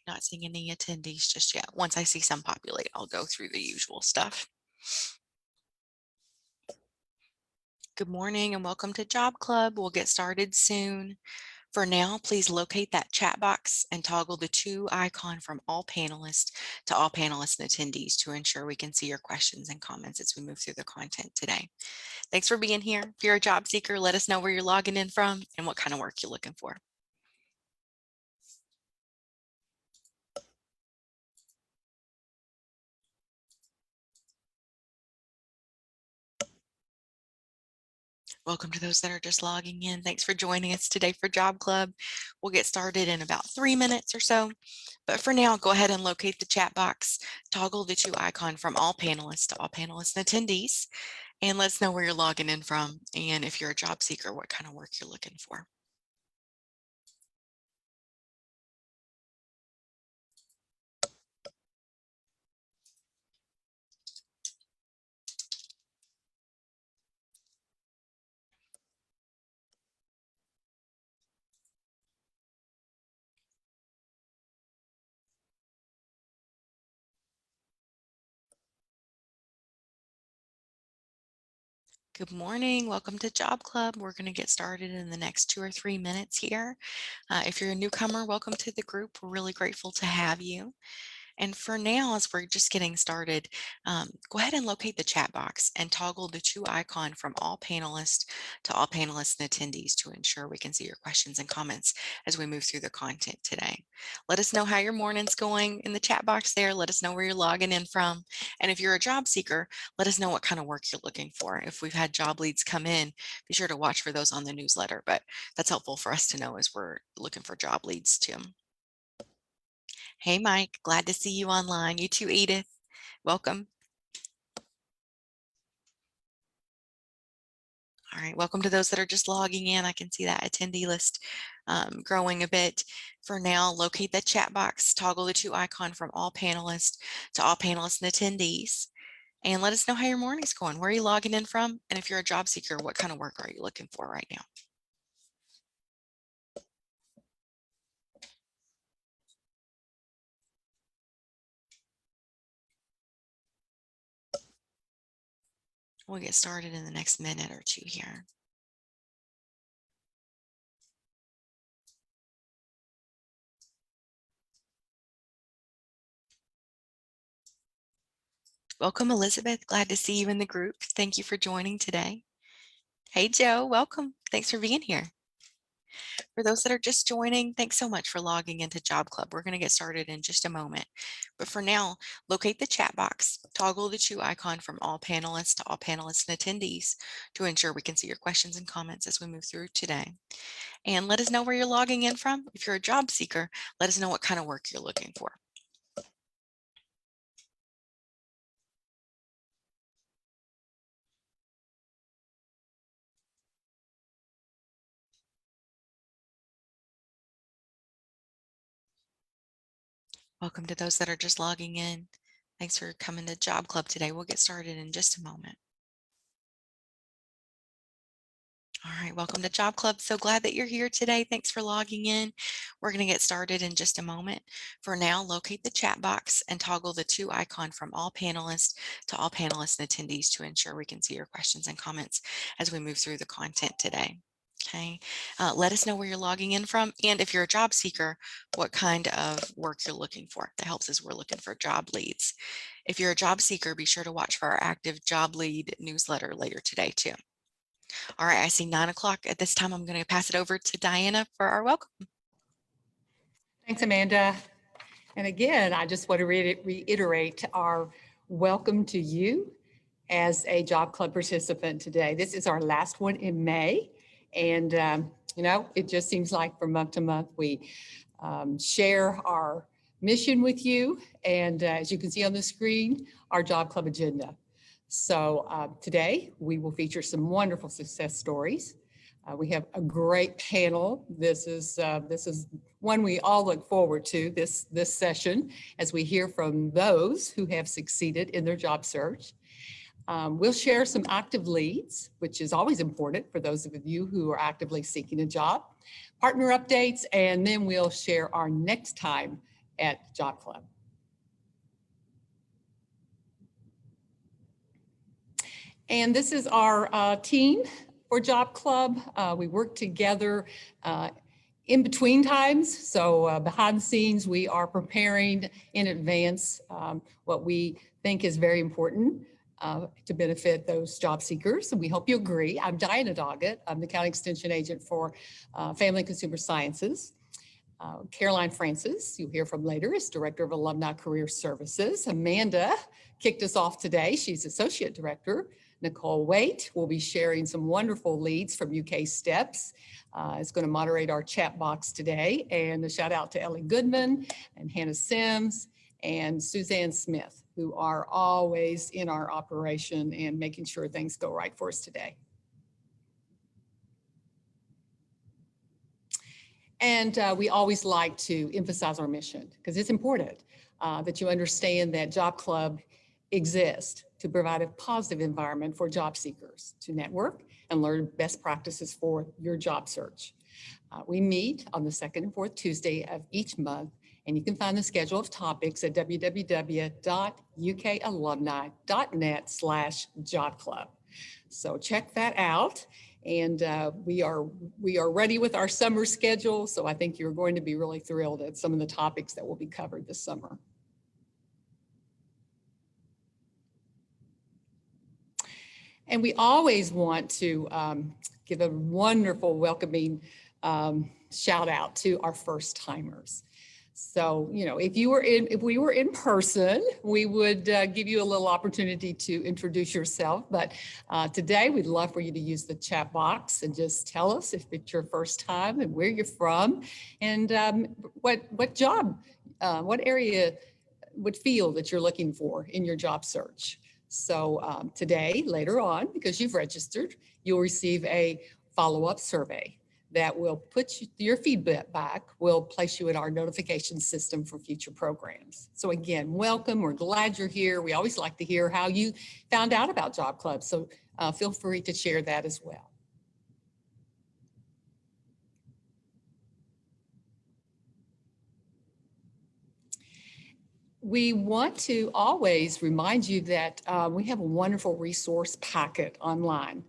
Not seeing any attendees just yet. Once I see some populate, I'll go through the usual stuff. Good morning and welcome to Job Club. We'll get started soon. For now, please locate that chat box and toggle the to icon from all panelists to all panelists and attendees to ensure we can see your questions and comments as we move through the content today. Thanks for being here. If you're a job seeker, let us know where you're logging in from and what kind of work you're looking for. Welcome to those that are just logging in. Thanks for joining us today for Job Club. We'll get started in about 3 minutes or so. But for now, go ahead and locate the chat box, toggle the to icon from all panelists to all panelists and attendees, and let us know where you're logging in from. And if you're a job seeker, what kind of work you're looking for. Good morning. Welcome to Job Club. We're going to get started in the next 2 or 3 minutes here. If you're a newcomer, welcome to the group. We're really grateful to have you. And for now, as we're just getting started, go ahead and locate the chat box and toggle the to icon from all panelists to all panelists and attendees to ensure we can see your questions and comments as we move through the content today. Let us know how your morning's going in the chat box there. Let us know where you're logging in from. And if you're a job seeker, let us know what kind of work you're looking for. If we've had job leads come in, be sure to watch for those on the newsletter, but that's helpful for us to know as we're looking for job leads too. Hey, Mike, glad to see you online. You too, Edith. Welcome. All right, welcome to those that are just logging in. I can see that attendee list growing a bit. For now, locate the chat box, toggle the to icon from all panelists to all panelists and attendees, and let us know how your morning's going. Where are you logging in from? And if you're a job seeker, what kind of work are you looking for right now? We'll get started in the next minute or two here. Welcome, Elizabeth. Glad to see you in the group. Thank you for joining today. Hey, Joe. Welcome. Thanks for being here. For those that are just joining, thanks so much for logging into Job Club. We're going to get started in just a moment. But for now, locate the chat box, toggle the to icon from all panelists to all panelists and attendees to ensure we can see your questions and comments as we move through today. And let us know where you're logging in from. If you're a job seeker, let us know what kind of work you're looking for. Welcome to those that are just logging in. Thanks for coming to Job Club today. We'll get started in just a moment. All right, welcome to Job Club. So glad that you're here today. Thanks for logging in. We're going to get started in just a moment. For now, locate the chat box and toggle the to icon from all panelists to all panelists and attendees to ensure we can see your questions and comments as we move through the content today. Okay, let us know where you're logging in from. And if you're a job seeker, what kind of work you're looking for. That helps as we're looking for job leads. If you're a job seeker, be sure to watch for our active job lead newsletter later today too. All right, I see 9 o'clock. At this time, I'm going to pass it over to Diana for our welcome. Thanks, Amanda. And again, I just want to reiterate our welcome to you as a Job Club participant today. This is our last one in May. And, you know, it just seems like from month to month, we share our mission with you. And as you can see on the screen, our Job Club agenda. So today we will feature some wonderful success stories. We have a great panel. This is one we all look forward to, this session, as we hear from those who have succeeded in their job search. We'll share some active leads, which is always important for those of you who are actively seeking a job, partner updates, and then we'll share our next time at Job Club. And this is our team for Job Club. We work together in between times. So behind the scenes, we are preparing in advance what we think is very important to benefit those job seekers. And we hope you agree. I'm Diana Doggett. I'm the County Extension Agent for Family and Consumer Sciences. Caroline Francis, you'll hear from later, is Director of Alumni Career Services. Amanda kicked us off today. She's Associate Director. Nicole Waite will be sharing some wonderful leads from UK Steps. Is going to moderate our chat box today. And a shout out to Ellie Goodman and Hannah Sims and Suzanne Smith, who are always in our operation and making sure things go right for us today. And we always like to emphasize our mission because it's important that you understand that Job Club exists to provide a positive environment for job seekers to network and learn best practices for your job search. We meet on the second and fourth Tuesday of each month, and you can find the schedule of topics at www.ukalumni.net/jobclub. So check that out. And we are ready with our summer schedule. So I think you're going to be really thrilled at some of the topics that will be covered this summer. And we always want to give a wonderful welcoming shout out to our first timers. So, you know, if we were in person, we would give you a little opportunity to introduce yourself. But today we'd love for you to use the chat box and just tell us if it's your first time and where you're from and what job, what area, what field that you're looking for in your job search. So today, later on, because you've registered, you'll receive a follow-up survey that will put your feedback, will place you in our notification system for future programs. So again, welcome, we're glad you're here. We always like to hear how you found out about Job Club, so feel free to share that as well. We want to always remind you that we have a wonderful resource packet online.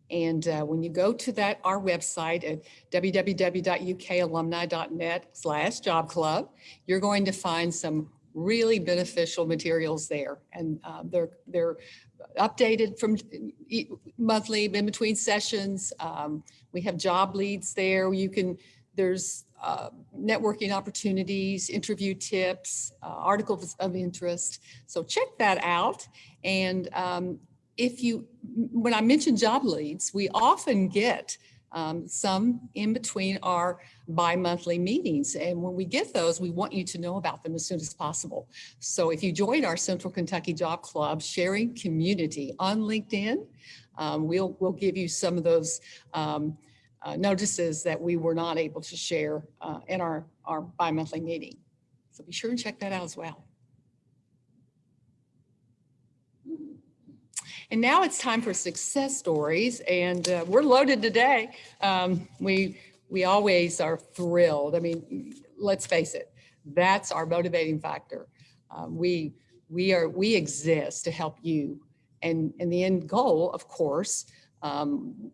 And when you go to our website at www.ukalumni.net/jobclub, you're going to find some really beneficial materials there. And they're updated from monthly, in between sessions. We have job leads there. There's networking opportunities, interview tips, articles of interest. So check that out. And when I mention job leads, we often get some in between our bi-monthly meetings. And when we get those, we want you to know about them as soon as possible. So if you join our Central Kentucky Job Club sharing community on LinkedIn, we'll give you some of those notices that we were not able to share in our bi-monthly meeting. So be sure and check that out as well. And now it's time for success stories, and we're loaded today. We always are thrilled. I mean, let's face it, that's our motivating factor. We exist to help you, and the end goal, of course,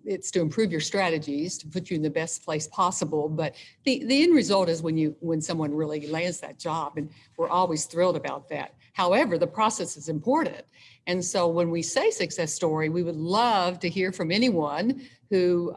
it's to improve your strategies, to put you in the best place possible. But the end result is when someone really lands that job, and we're always thrilled about that. However, the process is important. And so when we say success story, we would love to hear from anyone who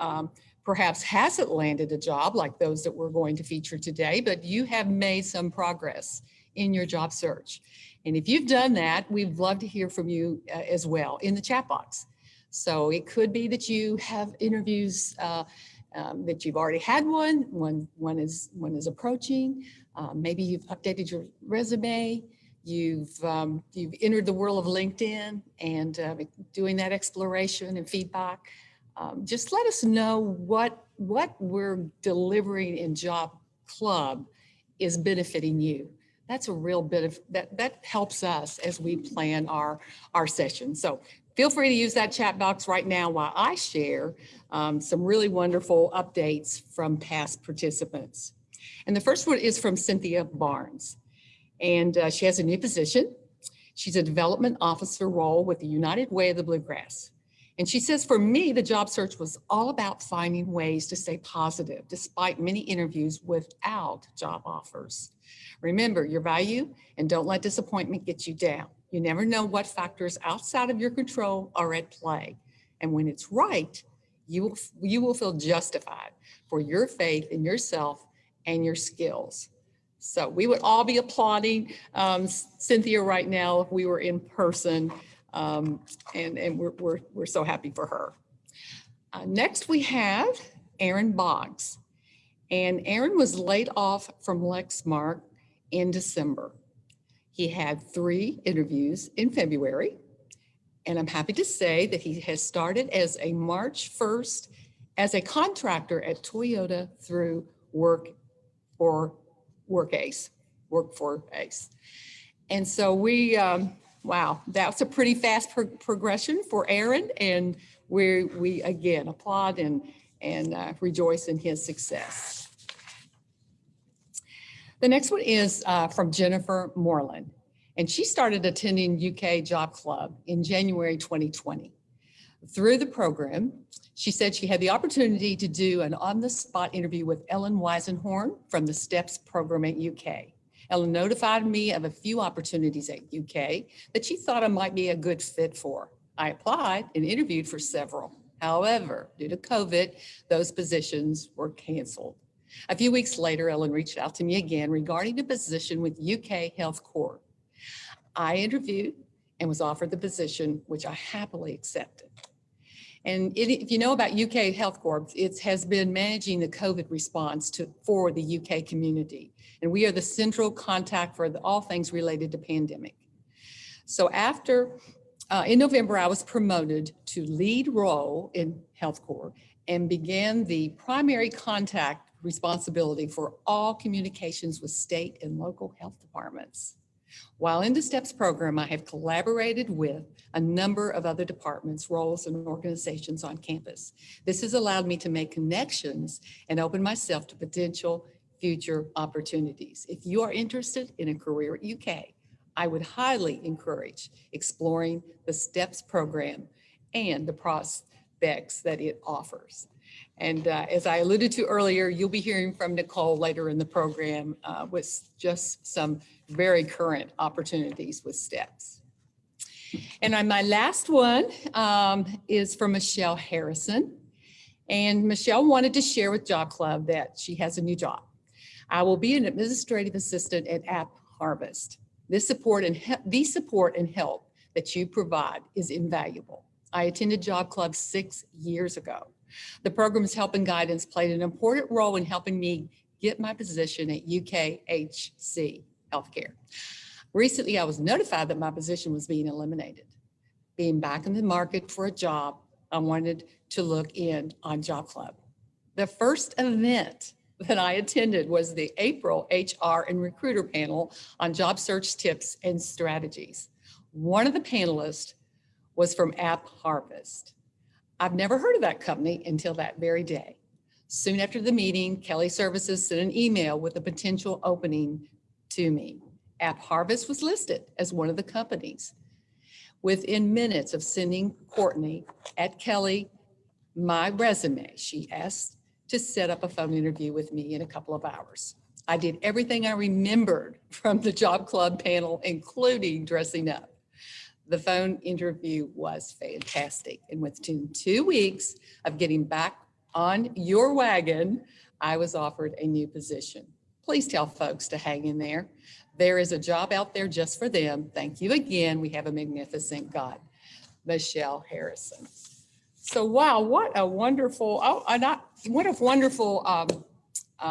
perhaps hasn't landed a job like those that we're going to feature today, but you have made some progress in your job search. And if you've done that, we'd love to hear from you as well in the chat box. So it could be that you have interviews that you've already had one is approaching. Maybe you've updated your resume. You've entered the world of LinkedIn and doing that exploration and feedback. Just let us know what we're delivering in Job Club is benefiting you. That's a real bit of that helps us as we plan our session. So feel free to use that chat box right now while I share some really wonderful updates from past participants. And the first one is from Cynthia Barnes. and she has a new position. She's a development officer role with the United Way of the Bluegrass. And she says, for me, the job search was all about finding ways to stay positive despite many interviews without job offers. Remember your value and don't let disappointment get you down. You never know what factors outside of your control are at play. And when it's right, you will feel justified for your faith in yourself and your skills. So we would all be applauding Cynthia right now if we were in person, and we're so happy for her. Next we have Aaron Boggs, and Aaron was laid off from Lexmark in December. He had 3 interviews in February, and I'm happy to say that he has started as a March 1st as a contractor at Toyota through Work for Ace. And so wow, that's a pretty fast progression for Aaron, and we again applaud and rejoice in his success. The next one is from Jennifer Moreland, and she started attending UK Job Club in January 2020. Through the program, she said she had the opportunity to do an on-the-spot interview with Ellen Weisenhorn from the STEPS program at UK. Ellen notified me of a few opportunities at UK that she thought I might be a good fit for. I applied and interviewed for several. However, due to COVID, those positions were canceled. A few weeks later, Ellen reached out to me again regarding a position with UK Health Corps. I interviewed and was offered the position, which I happily accepted. And if you know about UK Health Corps, it has been managing the COVID response for the UK community. And we are the central contact for all things related to pandemic. So in November, I was promoted to lead role in Health Corps and began the primary contact responsibility for all communications with state and local health departments. While in the STEPS program, I have collaborated with a number of other departments, roles, and organizations on campus. This has allowed me to make connections and open myself to potential future opportunities. If you are interested in a career at UK, I would highly encourage exploring the STEPS program and the prospects that it offers. And as I alluded to earlier, you'll be hearing from Nicole later in the program with just some very current opportunities with STEPS. And my last one is from Michelle Harrison. And Michelle wanted to share with Job Club that she has a new job. I will be an administrative assistant at App Harvest. The support and help that you provide is invaluable. I attended Job Club 6 years ago. The program's help and guidance played an important role in helping me get my position at UKHC Healthcare. Recently, I was notified that my position was being eliminated. Being back in the market for a job, I wanted to look in on Job Club. The first event that I attended was the April HR and Recruiter panel on job search tips and strategies. One of the panelists was from App Harvest. I've never heard of that company until that very day. Soon after the meeting, Kelly Services sent an email with a potential opening to me. App Harvest was listed as one of the companies. Within minutes of sending Courtney at Kelly my resume, she asked to set up a phone interview with me in a couple of hours. I did everything I remembered from the Job Club panel, including dressing up. The phone interview was fantastic. And within 2 weeks of getting back on your wagon, I was offered a new position. Please tell folks to hang in there. There is a job out there just for them. Thank you again. We have a magnificent God. Michelle Harrison. So wow, what a wonderful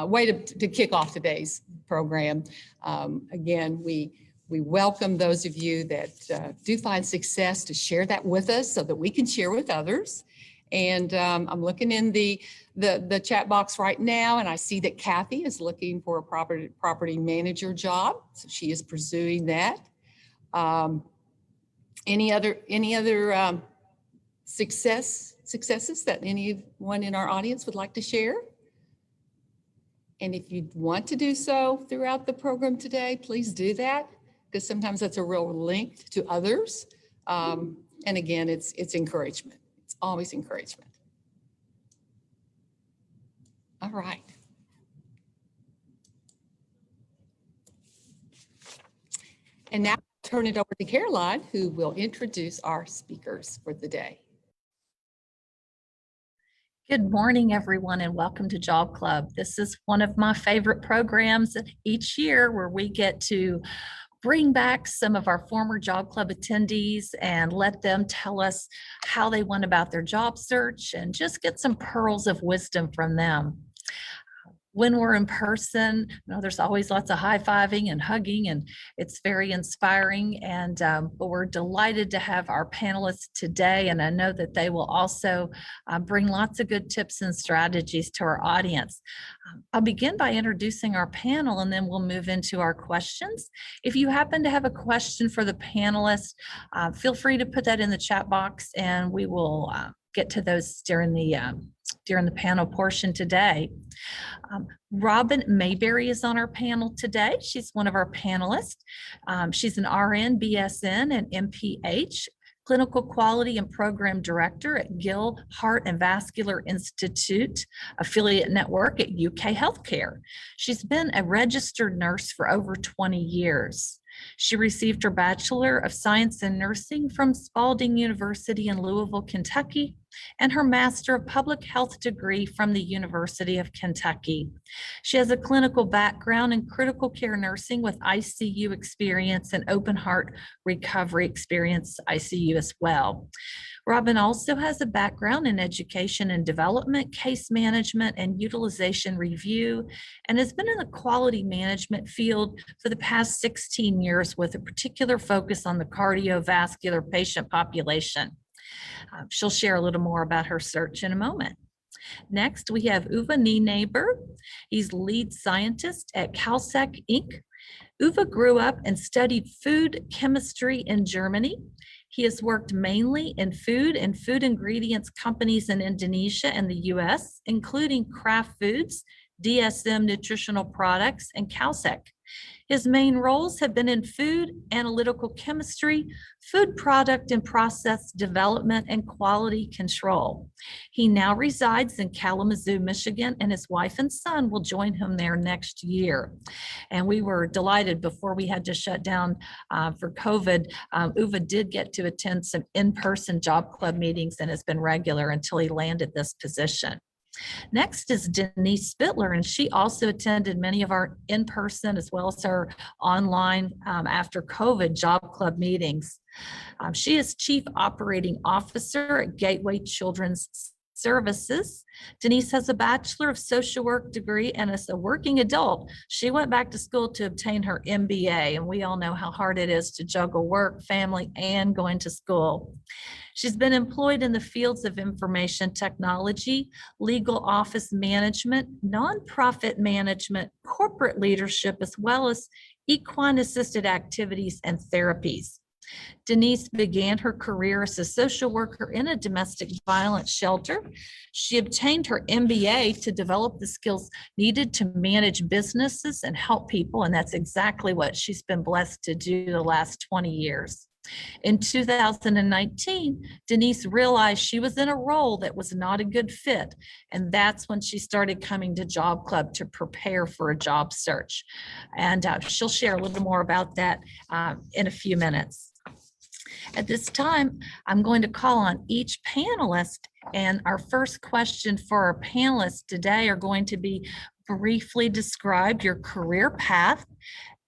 way to kick off today's program. Again, we welcome those of you that do find success to share that with us so that we can share with others. And I'm looking in the chat box right now, and I see that Kathy is looking for a property manager job. So she is pursuing that. Any other successes that anyone in our audience would like to share? And if you want to do so throughout the program today, please do that, because sometimes that's a real link to others. And again, it's encouragement. It's always encouragement. All right. And now I'll turn it over to Caroline, who will introduce our speakers for the day. Good morning, everyone, and welcome to Job Club. This is one of my favorite programs each year where we get to bring back some of our former Job Club attendees and let them tell us how they went about their job search and just get some pearls of wisdom from them. When we're in person, there's always lots of high-fiving and hugging, and it's very inspiring. And but we're delighted to have our panelists today, and I know that they will also bring lots of good tips and strategies to our audience. I'll begin by introducing our panel, and then we'll move into our questions. If you happen to have a question for the panelists, feel free to put that in the chat box, and we will get to those during the panel portion today. Robin Mayberry is on our panel today. She's one of our panelists. She's an RN, BSN, and MPH, Clinical Quality and Program Director at Gill Heart and Vascular Institute affiliate network at UK Healthcare. She's been a registered nurse for over 20 years. She received her Bachelor of Science in Nursing from Spalding University in Louisville, Kentucky, and her Master of Public Health degree from the University of Kentucky. She has a clinical background in critical care nursing with ICU experience and open heart recovery experience, ICU as well. Robin also has a background in education and development, case management, and utilization review, and has been in the quality management field for the past 16 years with a particular focus on the cardiovascular patient population. She'll share a little more about her search in a moment. Next, we have Uwe Nienaber. He's lead scientist at Calsec Inc. Uwe grew up and studied food chemistry in Germany. He has worked mainly in food and food ingredients companies in Indonesia and the US, including Kraft Foods, DSM Nutritional Products, and Calsec. His main roles have been in food, analytical chemistry, food product and process development, and quality control. He now resides in Kalamazoo, Michigan, and his wife and son will join him there next year. And we were delighted before we had to shut down for COVID. Uwe did get to attend some in-person Job Club meetings and has been regular until he landed this position. Next is Denise Spitler, and she also attended many of our in-person as well as our online after COVID Job Club meetings. She is Chief Operating Officer at Gateway Children's Services. Denise has a Bachelor of Social Work degree, and as a working adult, she went back to school to obtain her MBA, and we all know how hard it is to juggle work, family, and going to school. She's been employed in the fields of information technology, legal office management, nonprofit management, corporate leadership, as well as equine-assisted activities and therapies. Denise began her career as a social worker in a domestic violence shelter. She obtained her MBA to develop the skills needed to manage businesses and help people, and that's exactly what she's been blessed to do the last 20 years. In 2019, Denise realized she was in a role that was not a good fit, and that's when she started coming to Job Club to prepare for a job search. And she'll share a little more about that in a few minutes. At this time, I'm going to call on each panelist, and our first question for our panelists today are going to be briefly describe your career path,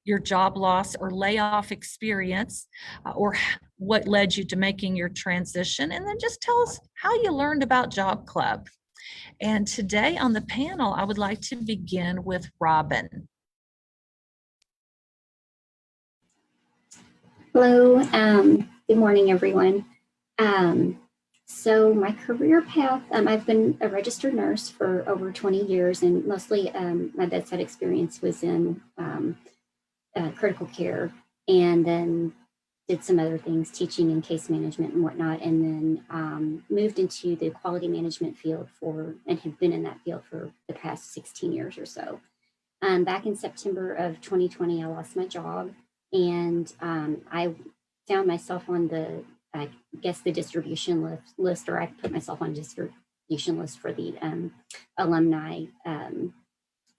your job loss or layoff experience, or what led you to making your transition, and then just tell us how you learned about Job Club. And today on the panel, I would like to begin with Robin. Hello, good morning, everyone. So my career path, I've been a registered nurse for over 20 years, and mostly my bedside experience was in critical care, and then did some other things, teaching and case management and whatnot, and then moved into the quality management field and have been in that field for the past 16 years or so. Back in September of 2020, I lost my job, and I found myself on the, I guess, the distribution list, or I put myself on distribution list for the alumni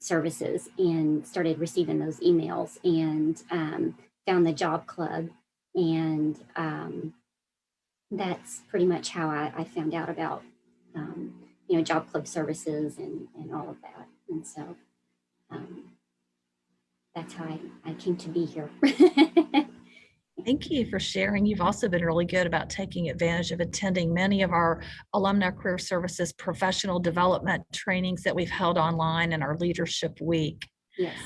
services, and started receiving those emails, and found the job club, and that's pretty much how I found out about job club services and all of that. And so that's how I came to be here. Thank you for sharing. You've also been really good about taking advantage of attending many of our Alumni Career Services professional development trainings that we've held online in our Leadership Week. Yes.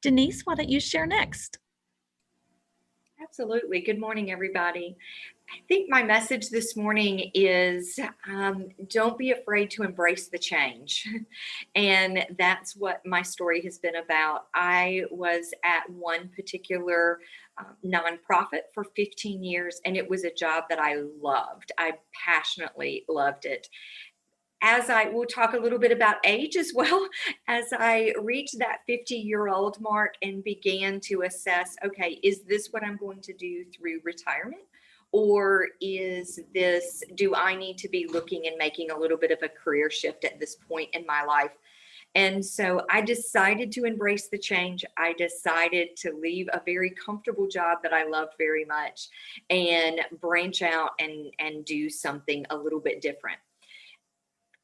Denise, why don't you share next? Absolutely. Good morning, everybody. I think my message this morning is don't be afraid to embrace the change. And that's what my story has been about. I was at one particular nonprofit for 15 years, and it was a job that I loved. I passionately loved it. We'll talk a little bit about age as well, as I reached that 50-year-old mark and began to assess, okay, is this what I'm going to do through retirement? Or do I need to be looking and making a little bit of a career shift at this point in my life? And so I decided to embrace the change. I decided to leave a very comfortable job that I loved very much and branch out and do something a little bit different.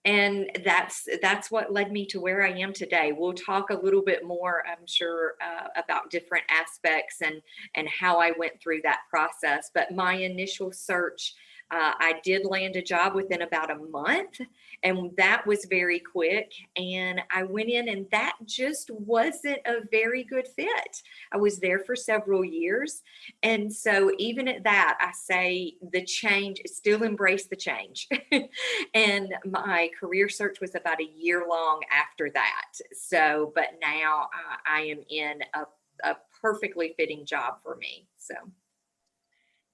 And that's what led me to where I am today. We'll talk a little bit more, I'm sure, about different aspects and how I went through that process. But my initial search, I did land a job within about a month, and that was very quick. And I went in, and that just wasn't a very good fit. I was there for several years. And so even at that, I say the change, still embrace the change. And my career search was about a year long after that. So, but now I am in a perfectly fitting job for me. So.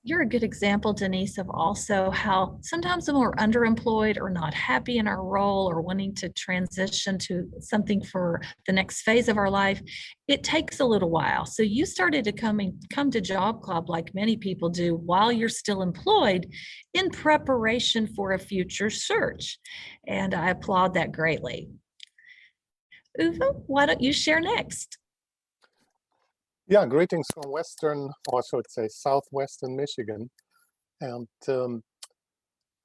You're a good example, Denise, of also how sometimes when we're underemployed or not happy in our role or wanting to transition to something for the next phase of our life, it takes a little while. So you started to come to Job Club like many people do while you're still employed in preparation for a future search. And I applaud that greatly. Uwe, why don't you share next? Yeah, greetings from Western, or I should say Southwestern Michigan. And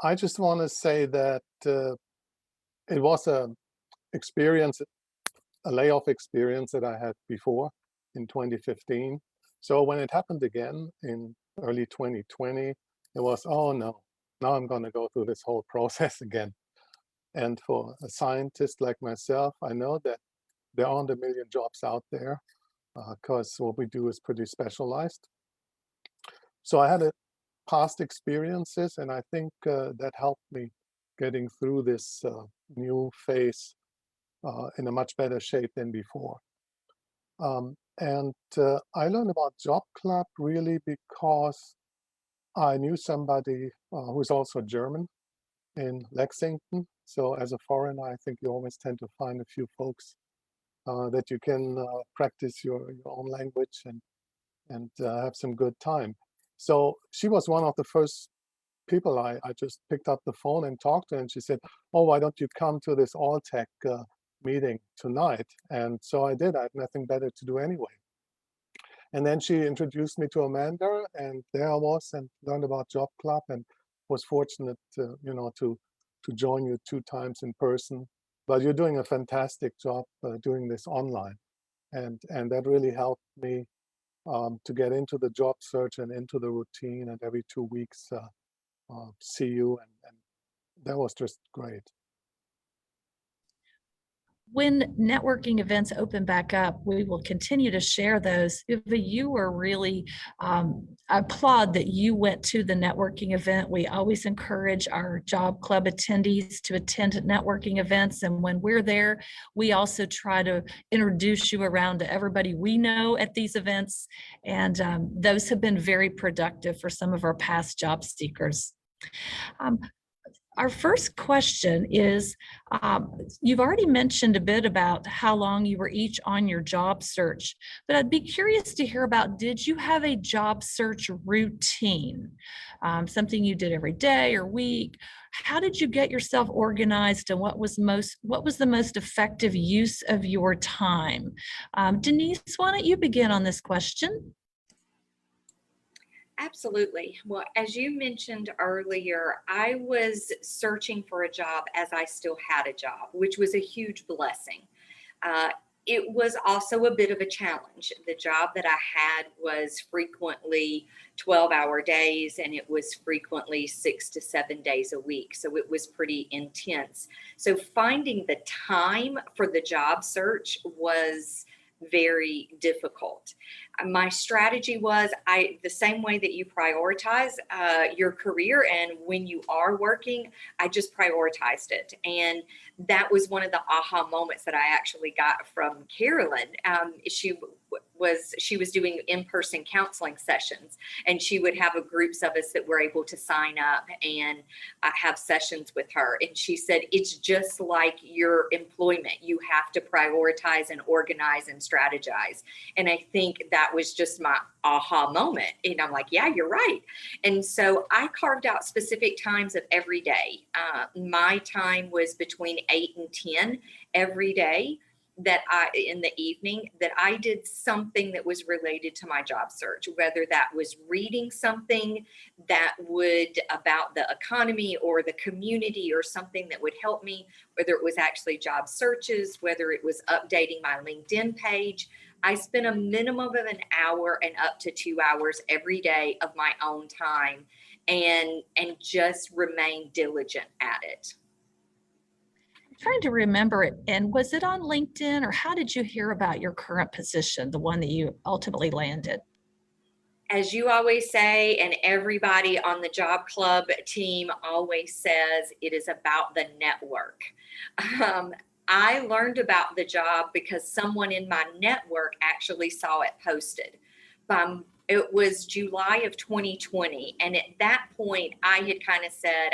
I just want to say that it was a layoff experience that I had before in 2015. So when it happened again in early 2020, it was, oh no, now I'm going to go through this whole process again. And for a scientist like myself, I know that there aren't a million jobs out there, because what we do is pretty specialized. So I had past experiences, and I think that helped me getting through this new phase in a much better shape than before. And I learned about Job Club really because I knew somebody who's also German in Lexington. So as a foreigner, I think you always tend to find a few folks that you can practice your own language and have some good time. So she was one of the first people I just picked up the phone and talked to, and she said, oh, why don't you come to this all-tech meeting tonight? And so I did. I had nothing better to do anyway. And then she introduced me to Amanda, and there I was, and learned about Job Club, and was fortunate to join you 2 times in person. But you're doing a fantastic job doing this online. And that really helped me to get into the job search and into the routine, and every 2 weeks see you. And that was just great. When networking events open back up, we will continue to share those. Uwe, you were really, I applaud that you went to the networking event. We always encourage our Job Club attendees to attend networking events. And when we're there, we also try to introduce you around to everybody we know at these events. And those have been very productive for some of our past job seekers. Our first question is, you've already mentioned a bit about how long you were each on your job search, but I'd be curious to hear about, did you have a job search routine? Something you did every day or week? How did you get yourself organized, and what was the most effective use of your time? Denise, why don't you begin on this question? Absolutely. Well, as you mentioned earlier, I was searching for a job as I still had a job, which was a huge blessing. Uh, it was also a bit of a challenge. The job that I had was frequently 12-hour days, and it was frequently 6 to 7 days a week. So it was pretty intense. So finding the time for the job search was very difficult. My strategy was the same way that you prioritize your career, and when you are working, I just prioritized it. And that was one of the aha moments that I actually got from Carolyn. She was doing in-person counseling sessions, and she would have groups of us that were able to sign up and have sessions with her. And she said, it's just like your employment. You have to prioritize and organize and strategize. And I think that was just my aha moment. And I'm like, yeah, you're right. And so I carved out specific times of every day. My time was between 8 and 10 every day, that in the evening, that I did something that was related to my job search, whether that was reading something that would about the economy or the community or something that would help me, whether it was actually job searches, whether it was updating my LinkedIn page. I spent a minimum of an hour and up to 2 hours every day of my own time, and just remain diligent at it. Trying to remember it. And was it on LinkedIn, or how did you hear about your current position, the one that you ultimately landed? As you always say, and everybody on the Job Club team always says, it is about the network. I learned about the job because someone in my network actually saw it posted. It was July of 2020. And at that point, I had kind of said,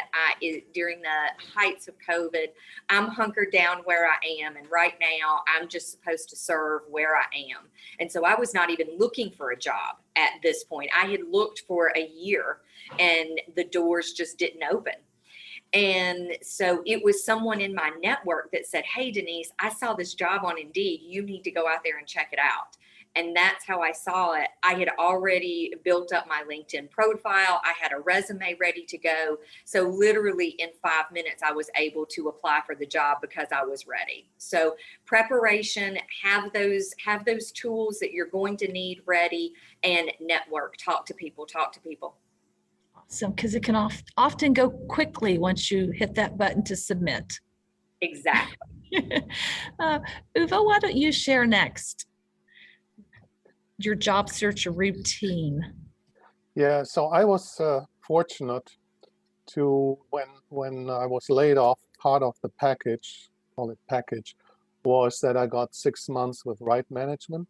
during the heights of COVID, I'm hunkered down where I am. And right now, I'm just supposed to serve where I am. And so I was not even looking for a job at this point. I had looked for a year, and the doors just didn't open. And so it was someone in my network that said, hey, Denise, I saw this job on Indeed. You need to go out there and check it out. And that's how I saw it. I had already built up my LinkedIn profile. I had a resume ready to go. So literally in 5 minutes, I was able to apply for the job because I was ready. So preparation, have those tools that you're going to need ready, and network, talk to people. Awesome, because it can often go quickly once you hit that button to submit. Exactly. Uva, why don't you share next? Your job search routine. Yeah, so I was fortunate to, when I was laid off, part of the package, call it package, was that I got 6 months with Right Management.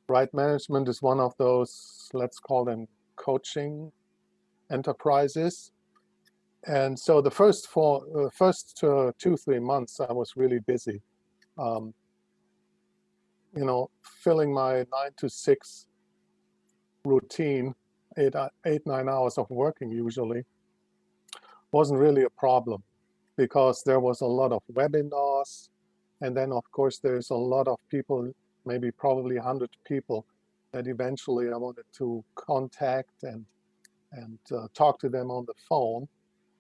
Right Management is one of those, let's call them coaching enterprises. And so the first 2-3 months, I was really busy, filling my 9 to 6 routine, 8-9 hours of working usually, wasn't really a problem, because there was a lot of webinars. And then, of course, there's a lot of people, maybe probably 100 people, that eventually I wanted to contact and talk to them on the phone.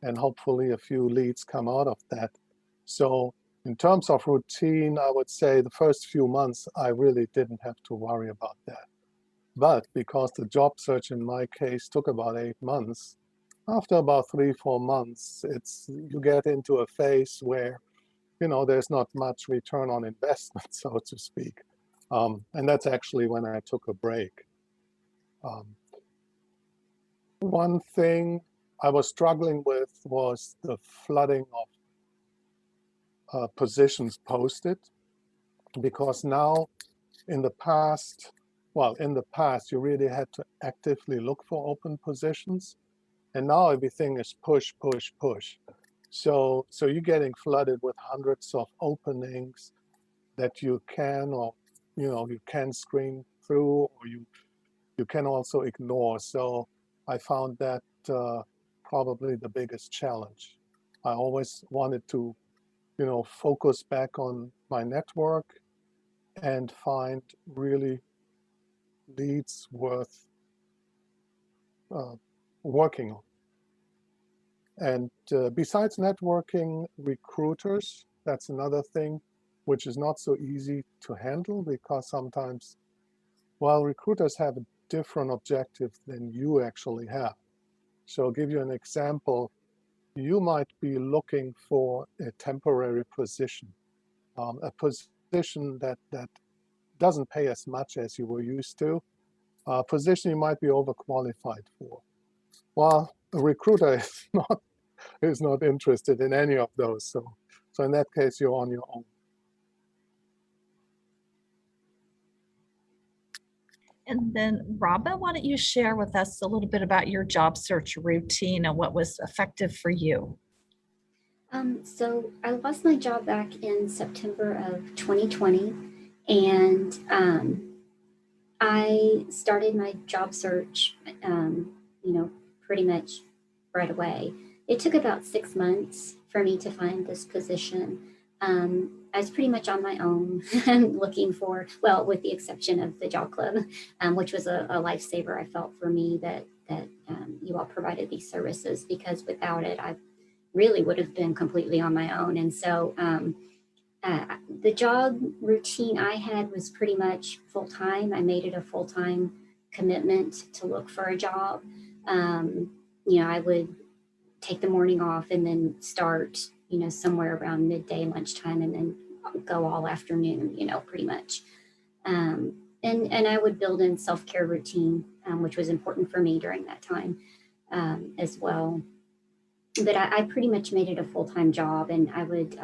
And hopefully a few leads come out of that. So in terms of routine, I would say the first few months, I really didn't have to worry about that. But because the job search in my case took about 8 months, after about 3-4 months, you get into a phase where, there's not much return on investment, so to speak. And that's actually when I took a break. One thing I was struggling with was the flooding of positions posted, because now in the past, you really had to actively look for open positions. And now everything is push, push, push. So you're getting flooded with hundreds of openings that you can, or you can screen through, or you can also ignore. So I found that probably the biggest challenge. I always wanted to, focus back on my network and find really leads worth working on. And besides networking, recruiters, that's another thing which is not so easy to handle, because sometimes, well, recruiters have a different objective than you actually have. So I'll give you an example. You might be looking for a temporary position, a position that doesn't pay as much as you were used to, a position you might be overqualified for. Well, a recruiter is not interested in any of those. So in that case, you're on your own. And then, Robin, why don't you share with us a little bit about your job search routine and what was effective for you? So I lost my job back in September of 2020, and I started my job search, pretty much right away. It took about 6 months for me to find this position. I was pretty much on my own looking for, well, with the exception of the job club, which was a lifesaver, I felt, for me, that you all provided these services, because without it, I really would have been completely on my own. And so the job routine I had was pretty much full time. I made it a full time commitment to look for a job. I would take the morning off and then start, somewhere around midday, lunchtime, and then go all afternoon, pretty much. And I would build in self-care routine, which was important for me during that time as well. But I pretty much made it a full-time job, and I would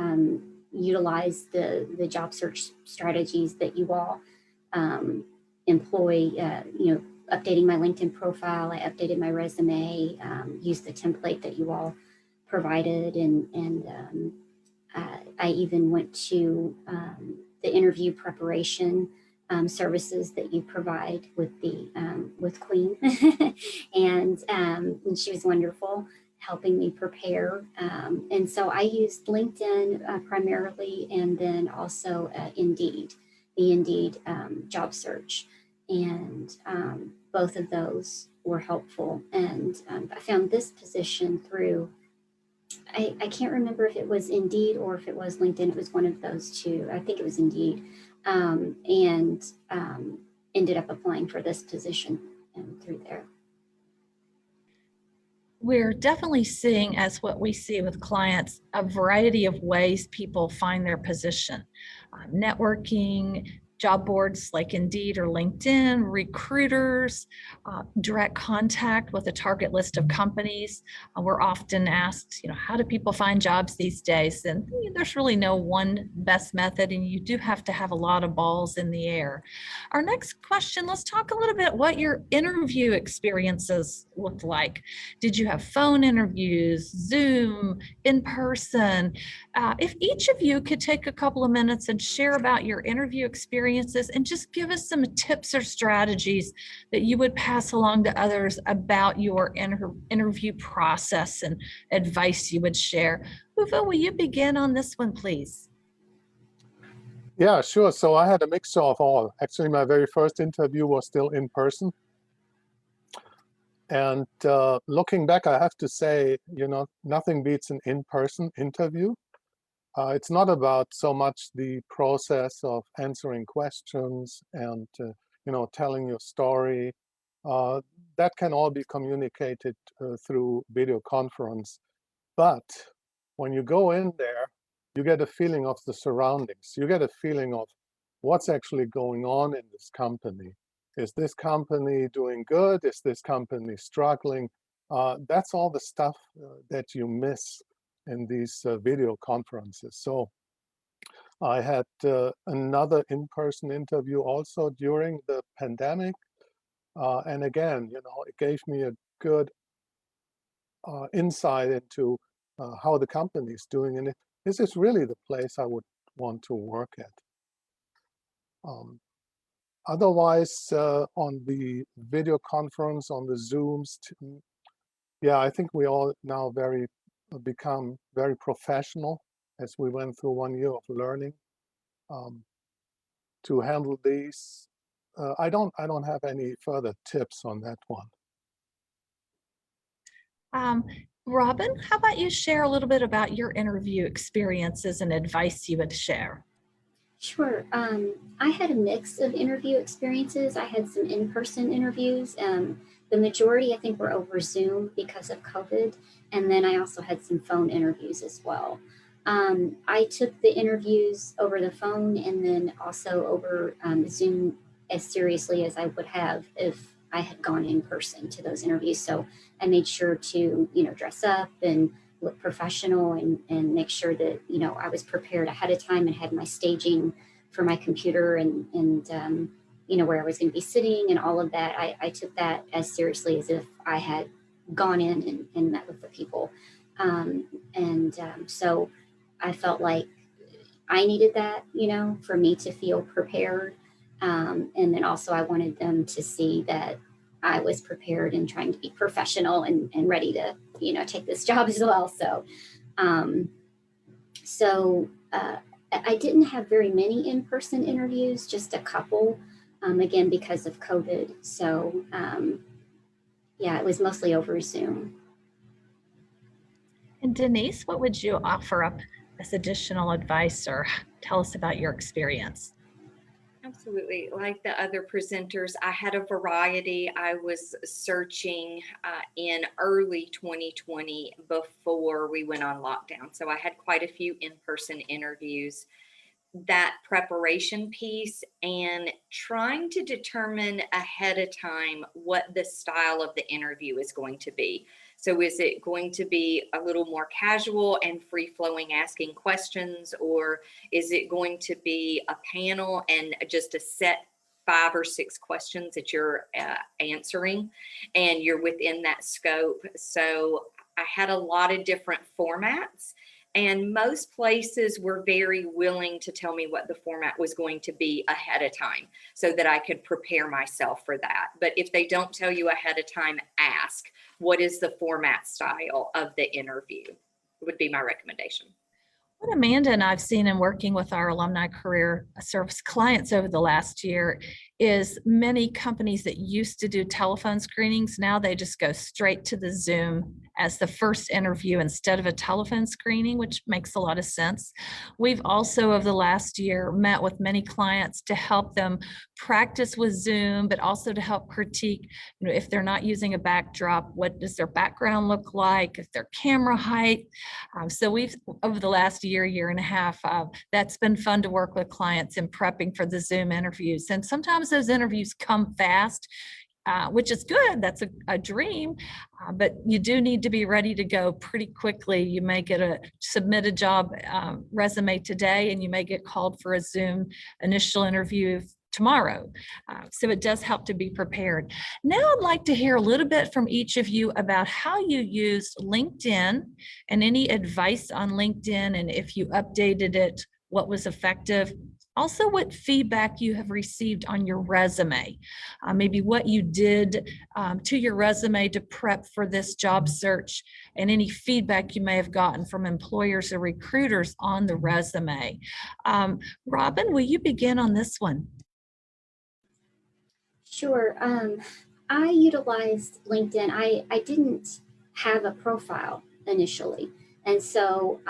utilize the job search strategies that you all employ, updating my LinkedIn profile. I updated my resume, used the template that you all provided, and I even went to the interview preparation services that you provide with the with Queen, and she was wonderful, helping me prepare. And so I used LinkedIn primarily, and then also Indeed, the Indeed job search. And both of those were helpful. And I found this position through, I can't remember if it was Indeed or if it was LinkedIn. It was one of those two. I think it was Indeed. And ended up applying for this position through there. We're definitely seeing, as what we see with clients, a variety of ways people find their position. Networking, job boards like Indeed or LinkedIn, recruiters, direct contact with a target list of companies. We're often asked, how do people find jobs these days? And there's really no one best method, and you do have to have a lot of balls in the air. Our next question, let's talk a little bit what your interview experiences looked like. Did you have phone interviews, Zoom, in person? If each of you could take a couple of minutes and share about your interview experiences and just give us some tips or strategies that you would pass along to others about your interview process and advice you would share. Uwe, will you begin on this one, please? Yeah, sure. So I had a mixture of all. Actually, my very first interview was still in person. And looking back, I have to say, nothing beats an in-person interview. It's not about so much the process of answering questions and, telling your story. That can all be communicated through video conference. But when you go in there, you get a feeling of the surroundings. You get a feeling of what's actually going on in this company. Is this company doing good? Is this company struggling? That's all the stuff that you miss in these video conferences. So I had another in-person interview also during the pandemic. And again, it gave me a good insight into how the company is doing, and this is really the place I would want to work at. Otherwise, on the video conference, on the Zooms, yeah, I think we all now become very professional as we went through 1 year of learning to handle these. I don't have any further tips on that one. Robin, how about you share a little bit about your interview experiences and advice you would share? Sure. I had a mix of interview experiences. I had some in-person interviews. The majority, I think, were over Zoom because of COVID. And then I also had some phone interviews as well. I took the interviews over the phone and then also over Zoom as seriously as I would have if I had gone in person to those interviews. So I made sure to, dress up and look professional and make sure that, I was prepared ahead of time and had my staging for my computer and where I was going to be sitting and all of that. I took that as seriously as if I had gone in and met with the people. So I felt like I needed that, for me to feel prepared. And then also I wanted them to see that I was prepared and trying to be professional and ready to, take this job as well. I didn't have very many in-person interviews, just a couple, again, because of COVID. So yeah, it was mostly over Zoom. And Denise, what would you offer up as additional advice or tell us about your experience? Absolutely. Like the other presenters, I had a variety. I was searching in early 2020 before we went on lockdown. So I had quite a few in-person interviews. That preparation piece and trying to determine ahead of time what the style of the interview is going to be. So is it going to be a little more casual and free flowing asking questions, or is it going to be a panel and just a set 5 or 6 questions that you're answering and you're within that scope? So I had a lot of different formats. And most places were very willing to tell me what the format was going to be ahead of time so that I could prepare myself for that. But if they don't tell you ahead of time, ask, what is the format style of the interview? Would be my recommendation. What Amanda and I've seen in working with our alumni career service clients over the last year is many companies that used to do telephone screenings, now they just go straight to the Zoom as the first interview instead of a telephone screening, which makes a lot of sense. We've also, over the last year, met with many clients to help them practice with Zoom, but also to help critique, if they're not using a backdrop, what does their background look like, if their camera height. So we've, over the last year and a half, that's been fun to work with clients in prepping for the Zoom interviews. And sometimes those interviews come fast, which is good. That's a dream, but you do need to be ready to go pretty quickly. You may submit a job resume today, and you may get called for a Zoom initial interview tomorrow. So it does help to be prepared. Now I'd like to hear a little bit from each of you about how you used LinkedIn and any advice on LinkedIn, and if you updated it, what was effective. Also, what feedback you have received on your resume, maybe what you did to your resume to prep for this job search, and any feedback you may have gotten from employers or recruiters on the resume. Robin, will you begin on this one? Sure. I utilized LinkedIn. I didn't have a profile initially. And so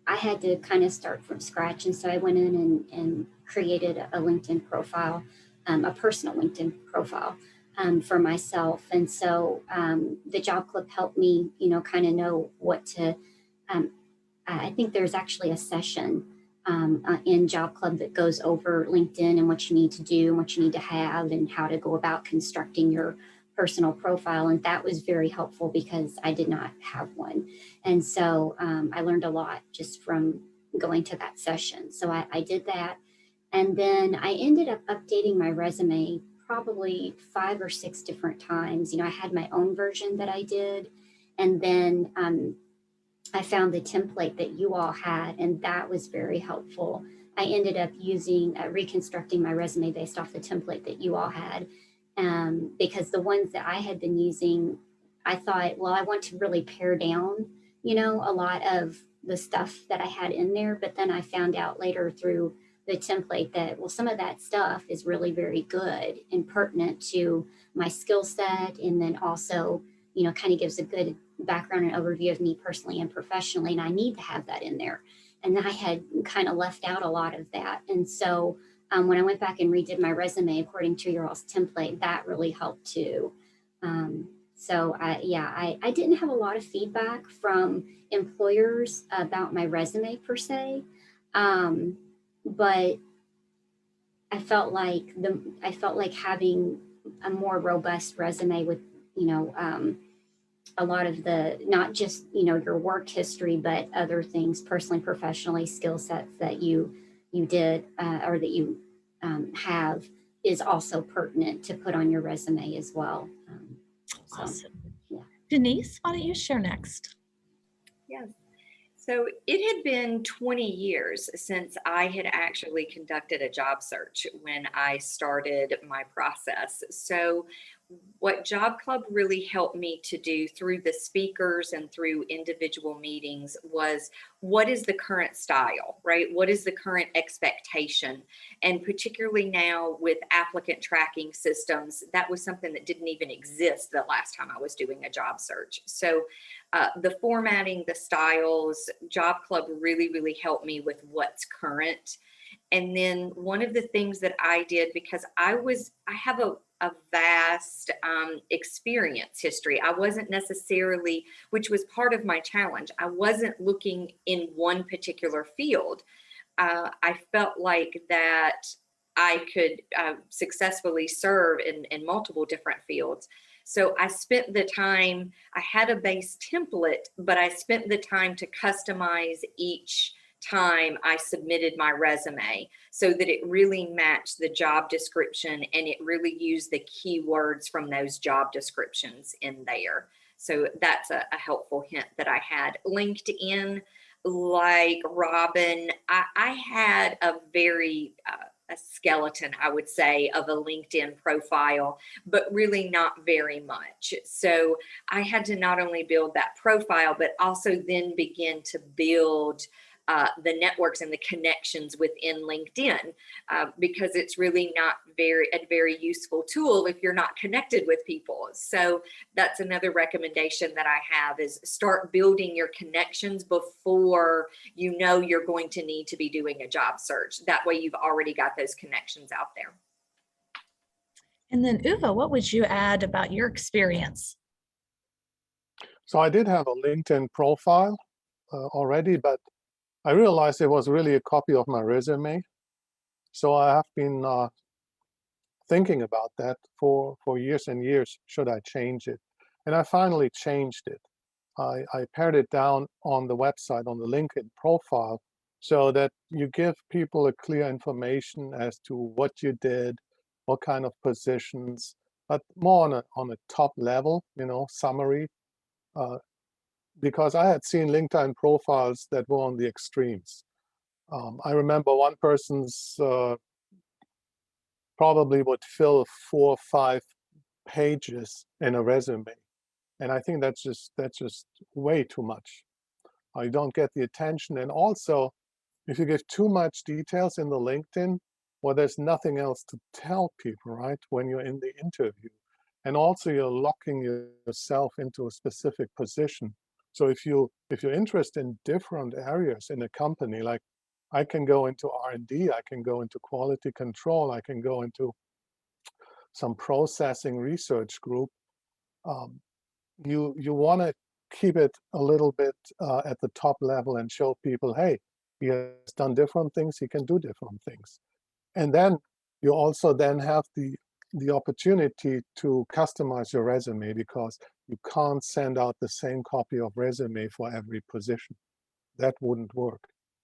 I had to kind of start from scratch. And so I went in and created a LinkedIn profile, a personal LinkedIn profile for myself. And so the Job Club helped me, kind of know what to, I think there's actually a session in Job Club that goes over LinkedIn and what you need to do and what you need to have and how to go about constructing your personal profile. And that was very helpful because I did not have one. And so I learned a lot just from going to that session. So I did that. And then I ended up updating my resume probably 5 or 6 different times. I had my own version that I did. And then I found the template that you all had, and that was very helpful. I ended up using reconstructing my resume based off the template that you all had, because the ones that I had been using, I thought, well, I want to really pare down, a lot of the stuff that I had in there. But then I found out later through the template that, well, some of that stuff is really very good and pertinent to my skill set, and then also, kind of gives a good background and overview of me personally and professionally, and I need to have that in there. And I had kind of left out a lot of that. And so when I went back and redid my resume according to your all's template, that really helped too. So I didn't have a lot of feedback from employers about my resume per se, but I felt like having a more robust resume with, a lot of the, not just, your work history, but other things personally, professionally, skill sets that you did or that you have, is also pertinent to put on your resume as well. So, Awesome. yeah. Denise, why don't you share next? Yes. So it had been 20 years since I had actually conducted a job search when I started my process. So what Job Club really helped me to do through the speakers and through individual meetings was, what is the current style, right? What is the current expectation? And particularly now with applicant tracking systems, that was something that didn't even exist the last time I was doing a job search. So the formatting, the styles, Job Club really, really helped me with what's current. And then one of the things that I did, because I have a vast experience history. I wasn't necessarily, which was part of my challenge, I wasn't looking in one particular field. I felt like that I could successfully serve in multiple different fields. So I spent the time, I had a base template, but I spent the time to customize each time I submitted my resume so that it really matched the job description and it really used the keywords from those job descriptions in there. So that's a helpful hint that I had. LinkedIn, like Robin, I had a very a skeleton, I would say, of a LinkedIn profile, but really not very much. So I had to not only build that profile, but also then begin to build the networks and the connections within LinkedIn, because it's really not a very useful tool if you're not connected with people. So that's another recommendation that I have, is start building your connections before you know you're going to need to be doing a job search. That way you've already got those connections out there. And then Uva, what would you add about your experience? So I did have a LinkedIn profile already, but I realized it was really a copy of my resume. So I have been thinking about that for years and years. Should I change it? And I finally changed it. I pared it down on the website, on the LinkedIn profile, so that you give people a clear information as to what you did, what kind of positions, but more on a top level, summary. Because I had seen LinkedIn profiles that were on the extremes. I remember one person's probably would fill 4 or 5 pages in a resume, and I think that's just way too much. You don't get the attention, and also if you give too much details in the LinkedIn, well, there's nothing else to tell people, right? When you're in the interview, and also you're locking yourself into a specific position. So if you're interested in different areas in a company, like I can go into R&D, I can go into quality control, I can go into some processing research group. You want to keep it a little bit at the top level and show people, hey, he has done different things, he can do different things. And then you also then have the opportunity to customize your resume, because you can't send out the same copy of resume for every position. That wouldn't work.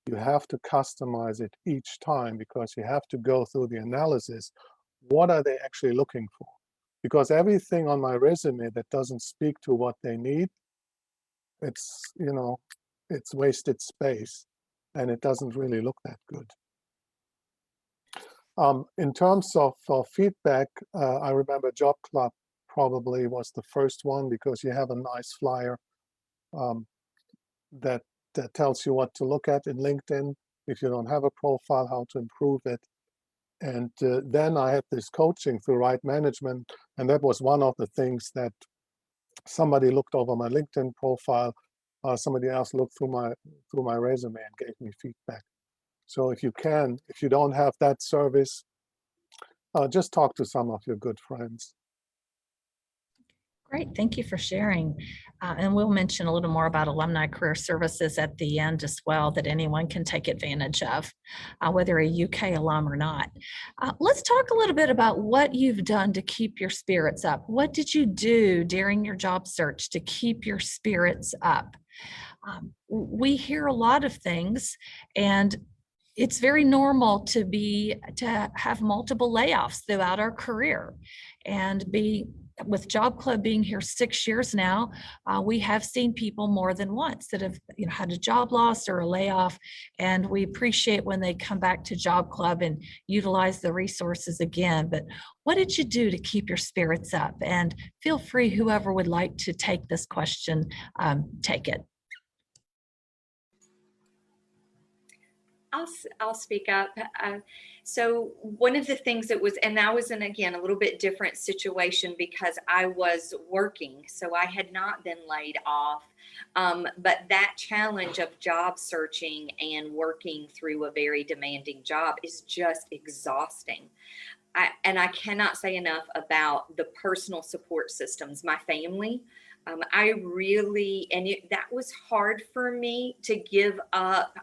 You have to customize it each time, because you have to go through the analysis. What are they actually looking for? Because everything on my resume that doesn't speak to what they need, it's it's wasted space, and it doesn't really look that good. In terms of feedback, I remember Job Club probably was the first one, because you have a nice flyer um, that tells you what to look at in LinkedIn if you don't have a profile, how to improve it. And then I had this coaching through Right Management, and that was one of the things that somebody looked over my LinkedIn profile, somebody else looked through my resume and gave me feedback. So if you don't have that service, just talk to some of your good friends. Great, thank you for sharing. And we'll mention a little more about Alumni Career Services at the end as well, that anyone can take advantage of, whether a UK alum or not. Let's talk a little bit about what you've done to keep your spirits up. What did you do during your job search to keep your spirits up? We hear a lot of things, and it's very normal to have multiple layoffs throughout our career. And with Job Club being here 6 years now, we have seen people more than once that have had a job loss or a layoff, and we appreciate when they come back to Job Club and utilize the resources again. But what did you do to keep your spirits up? And feel free, whoever would like to take this question, take it. I'll speak up. So one of the things that was, and I was in, again, a little bit different situation because I was working, so I had not been laid off. But that challenge of job searching and working through a very demanding job is just exhausting. And I cannot say enough about the personal support systems, my family. I really, that was hard for me to give up.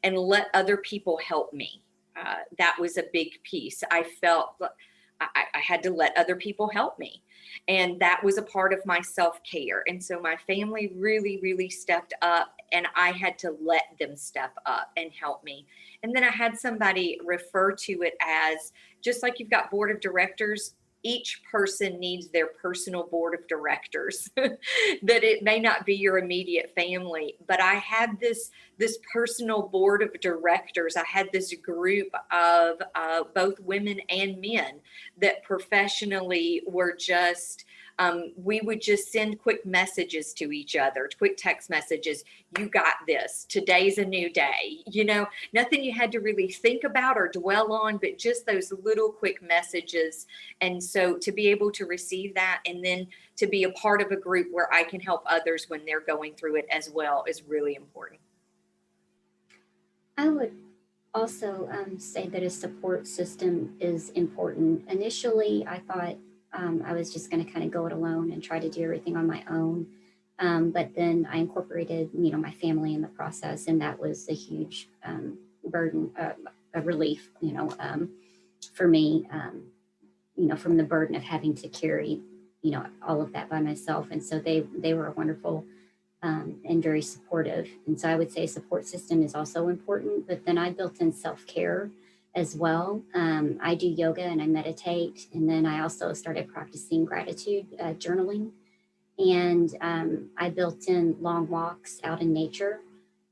And let other people help me. That was a big piece. I felt I had to let other people help me. And that was a part of my self-care. And so my family really, really stepped up, and I had to let them step up and help me. And then I had somebody refer to it as, just like you've got board of directors, each person needs their personal board of directors. That it may not be your immediate family, but I had this personal board of directors. I had this group of both women and men that professionally were just, we would just send quick messages to each other, quick text messages. You got this. Today's a new day. Nothing you had to really think about or dwell on, but just those little quick messages. And so to be able to receive that, and then to be a part of a group where I can help others when they're going through it as well, is really important. I would also say that a support system is important. Initially, I thought I was just going to kind of go it alone and try to do everything on my own. But then I incorporated, my family in the process, and that was a huge burden, a relief, for me, from the burden of having to carry, all of that by myself. And so they were wonderful and very supportive. And so I would say support system is also important, but then I built in self-care as well. I do yoga and I meditate. And then I also started practicing gratitude journaling. And I built in long walks out in nature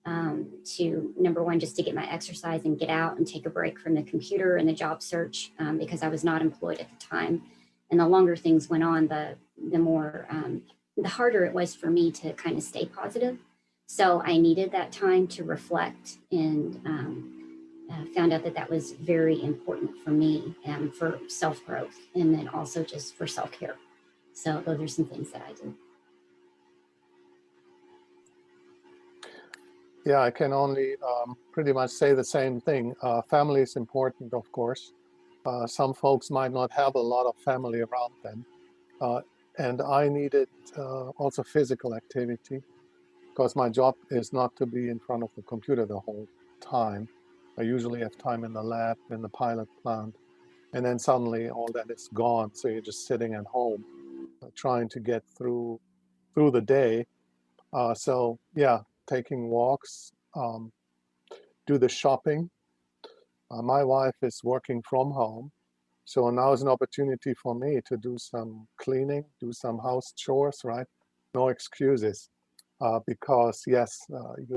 to, number one, just to get my exercise and get out and take a break from the computer and the job search, because I was not employed at the time. And the longer things went on, the more, the harder it was for me to kind of stay positive. So I needed that time to reflect, and found out that that was very important for me and for self-growth, and then also just for self-care. So those are some things that I do. Yeah, I can only pretty much say the same thing. Family is important, of course. Some folks might not have a lot of family around them. And I needed also physical activity, because my job is not to be in front of the computer the whole time. I usually have time in the lab, in the pilot plant, and then suddenly all that is gone. So you're just sitting at home trying to get through the day. So yeah, taking walks, do the shopping. My wife is working from home, so now is an opportunity for me to do some cleaning, do some house chores, right? No excuses. because yes,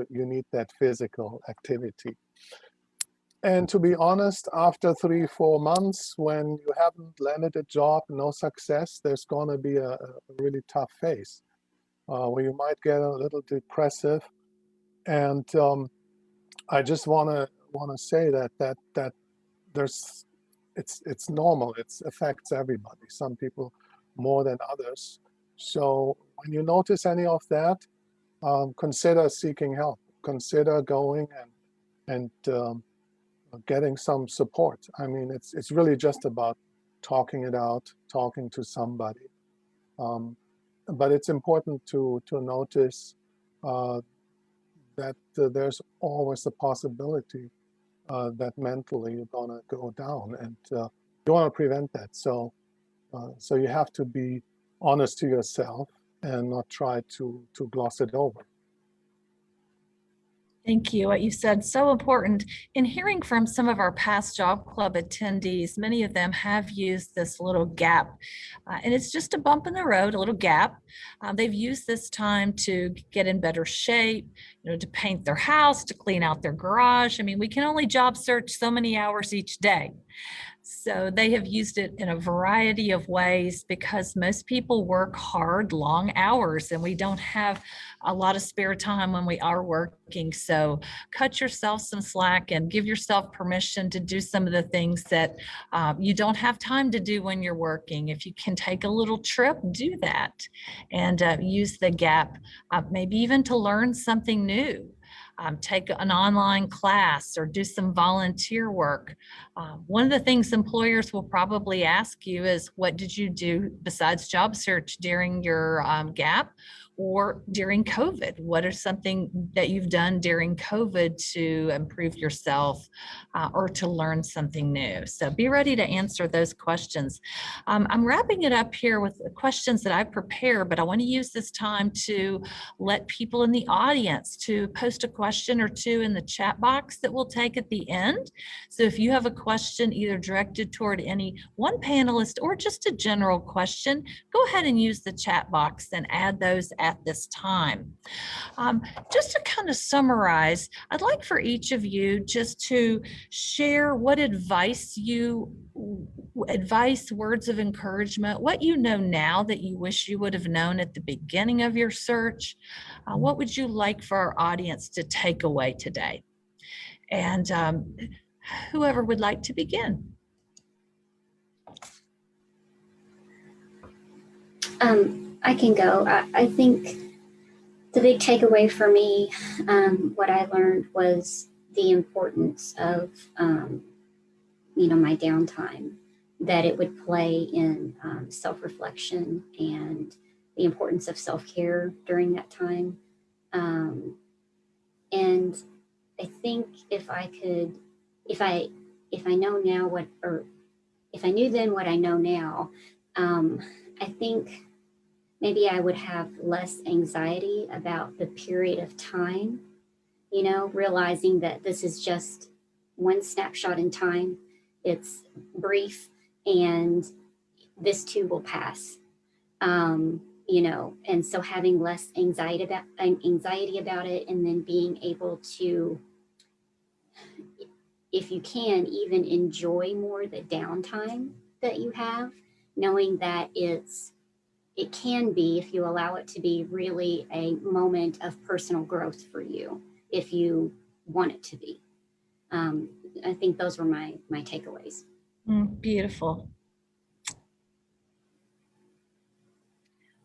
you need that physical activity. And to be honest, after 3-4 months, when you haven't landed a job, no success, there's going to be a really tough phase where you might get a little depressive. And I just want to say that there's it's normal. It affects everybody. Some people more than others. So when you notice any of that, consider seeking help. Consider going and getting some support. I mean, it's really just about talking it out, talking to somebody. But it's important to notice that there's always a possibility that mentally you're gonna go down, and you want to prevent that. So you have to be honest to yourself and not try to gloss it over. Thank you. What you said, so important. In hearing from some of our past Job Club attendees, many of them have used this little gap. And it's just a bump in the road, a little gap. They've used this time to get in better shape, to paint their house, to clean out their garage. I mean, we can only job search so many hours each day. So they have used it in a variety of ways because most people work hard, long hours, and we don't have a lot of spare time when we are working. So cut yourself some slack and give yourself permission to do some of the things that you don't have time to do when you're working. If you can take a little trip, do that and use the gap, maybe even to learn something new. Take an online class or do some volunteer work. One of the things employers will probably ask you is, what did you do besides job search during your gap or during COVID? What is something that you've done during COVID to improve yourself or to learn something new? So be ready to answer those questions. I'm wrapping it up here with the questions that I've prepared, but I want to use this time to let people in the audience to post a question or two in the chat box that we'll take at the end. So if you have a question either directed toward any one panelist or just a general question, go ahead and use the chat box and add those at this time. Just to kind of summarize, I'd like for each of you just to share what advice, words of encouragement, what you know now that you wish you would have known at the beginning of your search. What would you like for our audience to take away today? And whoever would like to begin. I can go. I think the big takeaway for me, what I learned was the importance of, my downtime, that it would play in self-reflection and the importance of self-care during that time. And I think if I know now what, or if I knew then what I know now, I think maybe I would have less anxiety about the period of time, realizing that this is just one snapshot in time. It's brief and this too will pass. And so having less anxiety about it, and then being able to, if you can, even enjoy more the downtime that you have, knowing that it can be, if you allow it to be, really a moment of personal growth for you, if you want it to be. I think those were my takeaways. Beautiful.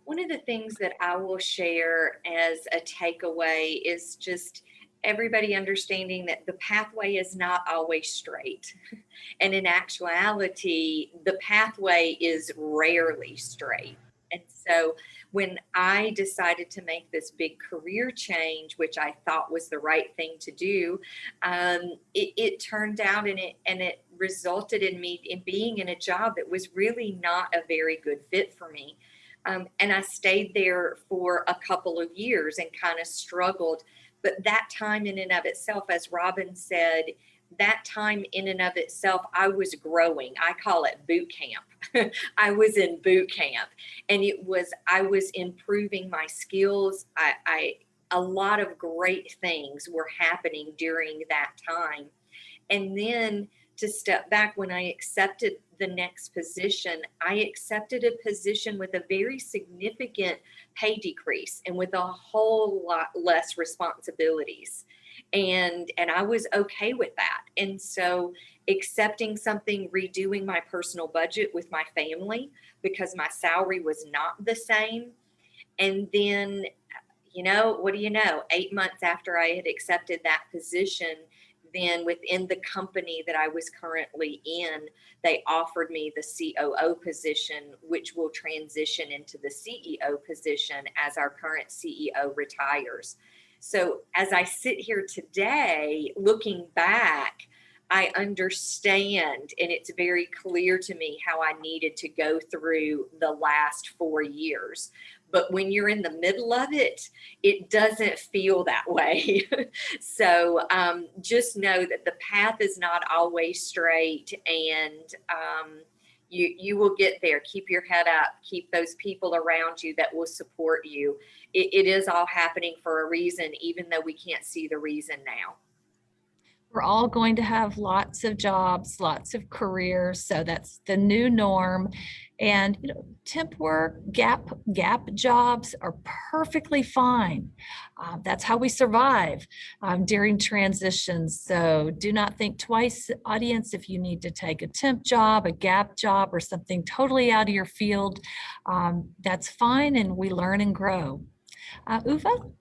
One of the things that I will share as a takeaway is just everybody understanding that the pathway is not always straight. And in actuality, the pathway is rarely straight. And so when I decided to make this big career change, which I thought was the right thing to do, it turned out and it resulted in me in being in a job that was really not a very good fit for me. And I stayed there for a couple of years and kind of struggled. But that time in and of itself, as Robin said, that time in and of itself, I was growing. I call it boot camp. I was in boot camp, and I was improving my skills. a lot of great things were happening during that time. And then to step back, when I accepted the next position, I accepted a position with a very significant pay decrease and with a whole lot less responsibilities. And I was okay with that. And so accepting something, redoing my personal budget with my family because my salary was not the same. And then, what do you know? 8 months after I had accepted that position, then within the company that I was currently in, they offered me the COO position, which will transition into the CEO position as our current CEO retires. So as I sit here today, looking back, I understand, and it's very clear to me how I needed to go through the last 4 years. But when you're in the middle of it, it doesn't feel that way. So just know that the path is not always straight, and you will get there. Keep your head up. Keep those people around you that will support you. It is all happening for a reason, even though we can't see the reason now. We're all going to have lots of jobs, lots of careers. So that's the new norm. And temp work, gap jobs are perfectly fine. That's how we survive during transitions. So do not think twice, audience, if you need to take a temp job, a gap job, or something totally out of your field. That's fine, and we learn and grow. Uwe?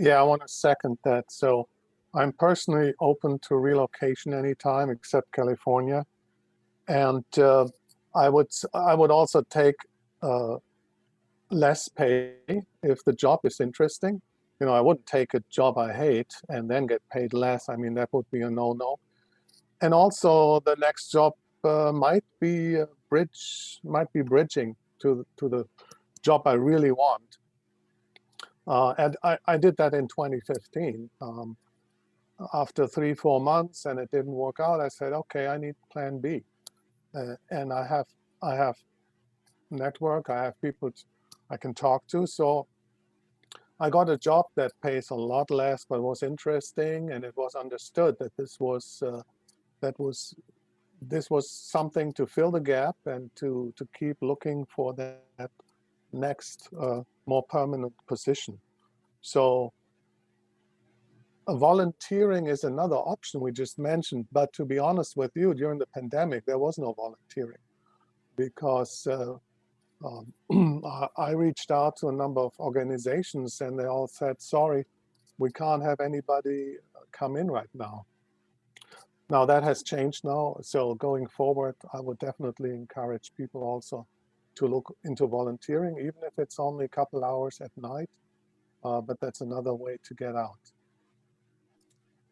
Yeah, I want to second that. So I'm personally open to relocation anytime except California. And I would also take less pay if the job is interesting. I wouldn't take a job I hate and then get paid less. I mean, that would be a no-no. And also the next job might be bridging to the job I really want. And I did that in 2015. After 3-4 months and it didn't work out, I said, okay, I need plan B. And I have network, I have people I can talk to. So I got a job that pays a lot less, but was interesting, and it was understood that this was something to fill the gap and to keep looking for that next more permanent position. So volunteering is another option we just mentioned, but to be honest with you, during the pandemic, there was no volunteering because I reached out to a number of organizations and they all said, sorry, we can't have anybody come in right now. Now that has changed now. So going forward, I would definitely encourage people also to look into volunteering, even if it's only a couple hours at night, but that's another way to get out.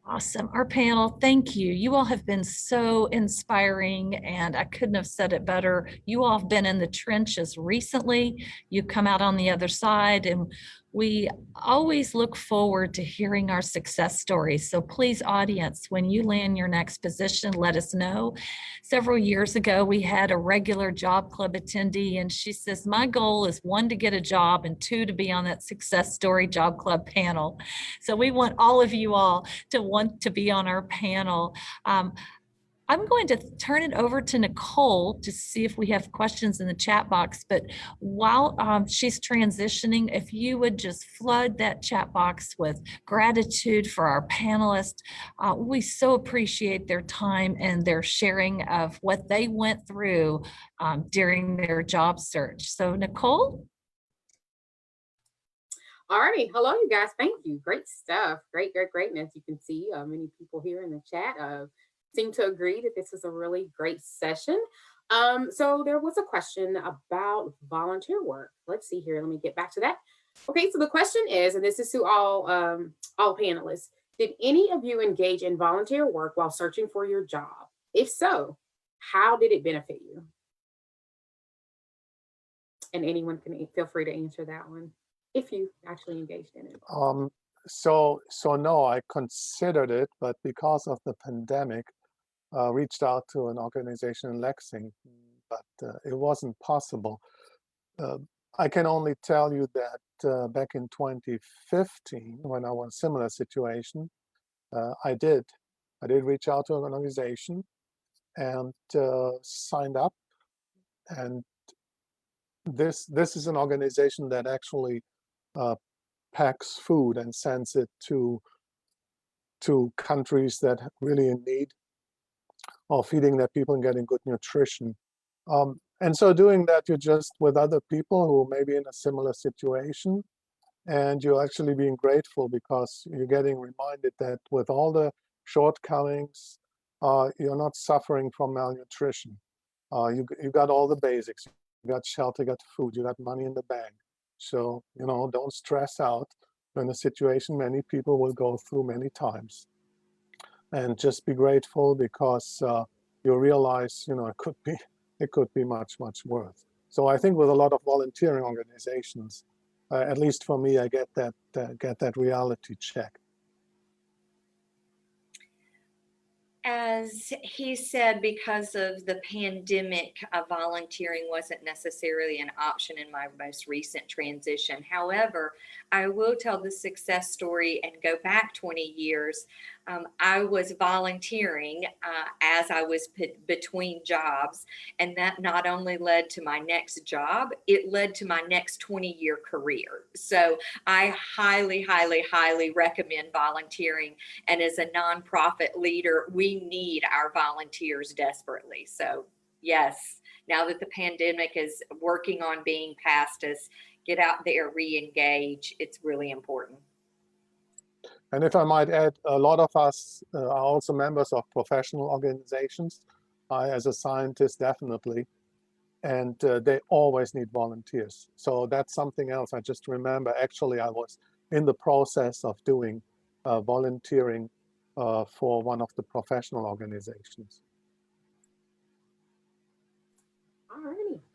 Awesome. Our panel, thank you. You all have been so inspiring, and I couldn't have said it better. You all have been in the trenches recently. You've come out on the other side, and we always look forward to hearing our success stories. So please, audience, when you land your next position, let us know. Several years ago, we had a regular job club attendee, and she says, my goal is 1, to get a job, and 2, to be on that success story job club panel. So we want all of you all to want to be on our panel. I'm going to turn it over to Nicole to see if we have questions in the chat box. But while she's transitioning, if you would just flood that chat box with gratitude for our panelists. We so appreciate their time and their sharing of what they went through during their job search. So Nicole? All righty. Hello, you guys. Thank you. Great stuff. Great. And as you can see, many people here in the chat seem to agree that this is a really great session. So there was a question about volunteer work. Let's see here. Let me get back to that. Okay, so the question is, and this is to all panelists, did any of you engage in volunteer work while searching for your job? If so, how did it benefit you? And anyone can feel free to answer that one if you actually engaged in it. So no, I considered it, but because of the pandemic, reached out to an organization in Lexington, but it wasn't possible. I can only tell you that back in 2015, when I was in a similar situation, I did reach out to an organization and signed up. And this is an organization that actually packs food and sends it to countries that really in need of feeding their people and getting good nutrition. And so doing that, you're just with other people who may be in a similar situation, and you're actually being grateful because you're getting reminded that with all the shortcomings, you're not suffering from malnutrition. You got all the basics. You got shelter, you got food, you got money in the bank. So, don't stress out in a situation many people will go through many times. And just be grateful because you realize, it could be much, much worse. So I think with a lot of volunteering organizations, at least for me, I get that reality check. As he said, because of the pandemic, volunteering wasn't necessarily an option in my most recent transition. However, I will tell the success story and go back 20 years. I was volunteering as I was between jobs, and that not only led to my next job, it led to my next 20-year career. So I highly, highly, highly recommend volunteering. And as a nonprofit leader, we need our volunteers desperately. So yes, now that the pandemic is working on being past us, get out there, re-engage. It's really important. And if I might add, a lot of us are also members of professional organizations. I, as a scientist, definitely. And they always need volunteers. So that's something else I just remember. Actually, I was in the process of doing volunteering for one of the professional organizations.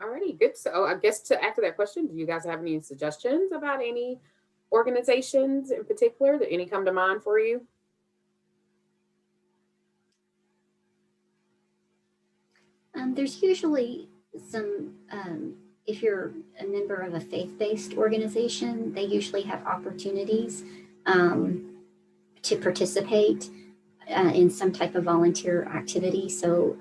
Alrighty, good. So I guess to add to that question, do you guys have any suggestions about any organizations in particular that any come to mind for you? There's usually some, if you're a member of a faith-based organization, they usually have opportunities to participate in some type of volunteer activity. So,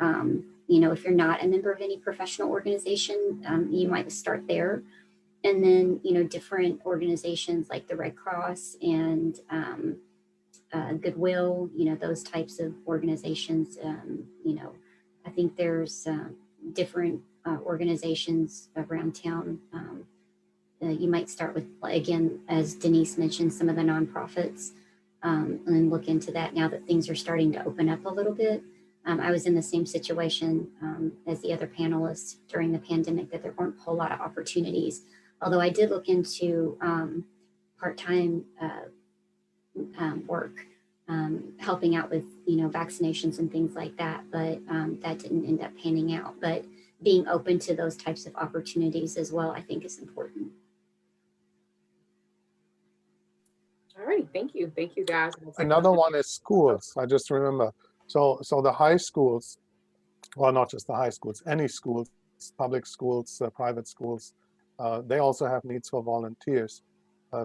if you're not a member of any professional organization, you might start there. And then, different organizations like the Red Cross and Goodwill, those types of organizations, I think there's different organizations around town. You might start with, again, as Denise mentioned, some of the nonprofits, and then look into that now that things are starting to open up a little bit. I was in the same situation as the other panelists during the pandemic, that there weren't a whole lot of opportunities. Although I did look into part-time work, helping out with, vaccinations and things like that, but that didn't end up panning out. But being open to those types of opportunities as well, I think is important. All right, thank you guys. Another one is schools. I just remember. So the high schools, well, not just the high schools, any schools, public schools, private schools, they also have needs for volunteers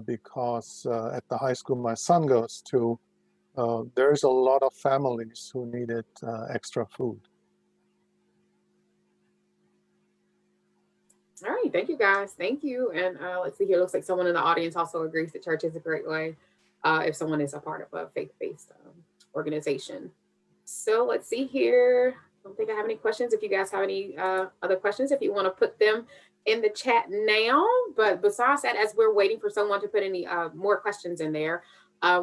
because at the high school my son goes to, there's a lot of families who needed extra food. All right, thank you guys. Thank you. And let's see here. Looks like someone in the audience also agrees that church is a great way if someone is a part of a faith-based organization. So let's see here. I don't think I have any questions. If you guys have any other questions, if you want to put them in the chat now. But besides that, as we're waiting for someone to put any more questions in there,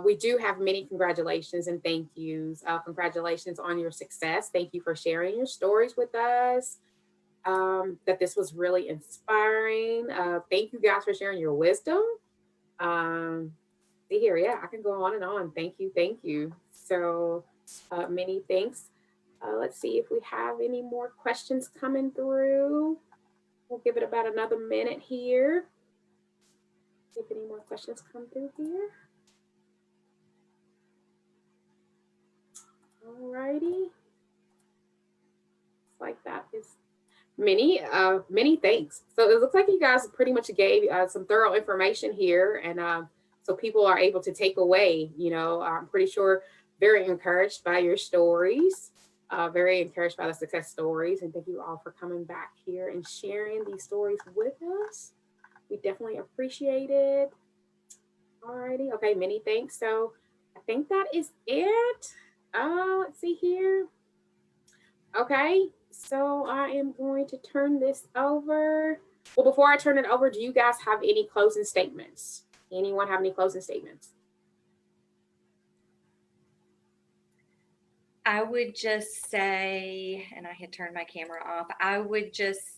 we do have many congratulations and thank yous. Congratulations on your success. Thank you for sharing your stories with us. That this was really inspiring. Thank you guys for sharing your wisdom. See here, yeah, I can go on and on. Thank you. So many thanks. Let's see if we have any more questions coming through. We'll give it about another minute here. See if any more questions come through here. All righty. Like that is Many thanks. So it looks like you guys pretty much gave some thorough information here, and so people are able to take away. I'm pretty sure very encouraged by your stories, very encouraged by the success stories, and thank you all for coming back here and sharing these stories with us. We definitely appreciate it. Alrighty, okay, many thanks. So I think that is it. Let's see here. Okay, so I am going to turn this over. Well, before I turn it over, do you guys have any closing statements? Anyone have any closing statements? I would just say, and I had turned my camera off, I would just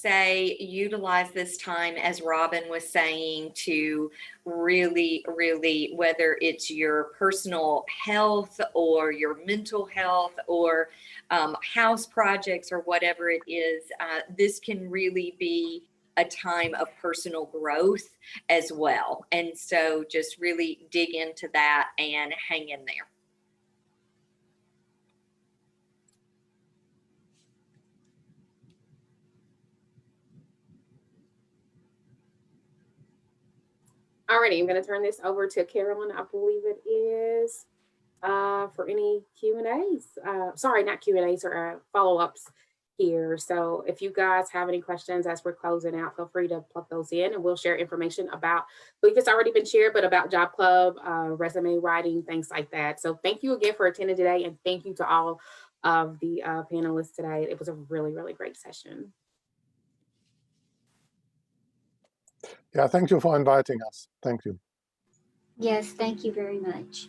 say utilize this time, as Robin was saying, to really, really, whether it's your personal health or your mental health or house projects or whatever it is, this can really be a time of personal growth as well. And so just really dig into that and hang in there. Alrighty, I'm going to turn this over to Carolyn. I believe it is for any Q&As. Sorry, not Q&As or follow-ups here. So if you guys have any questions as we're closing out, feel free to plug those in and we'll share information about, I believe it's already been shared, but about Job Club, resume writing, things like that. So thank you again for attending today, and thank you to all of the panelists today. It was a really, really great session. Yeah, thank you for inviting us. Thank you. Yes, thank you very much.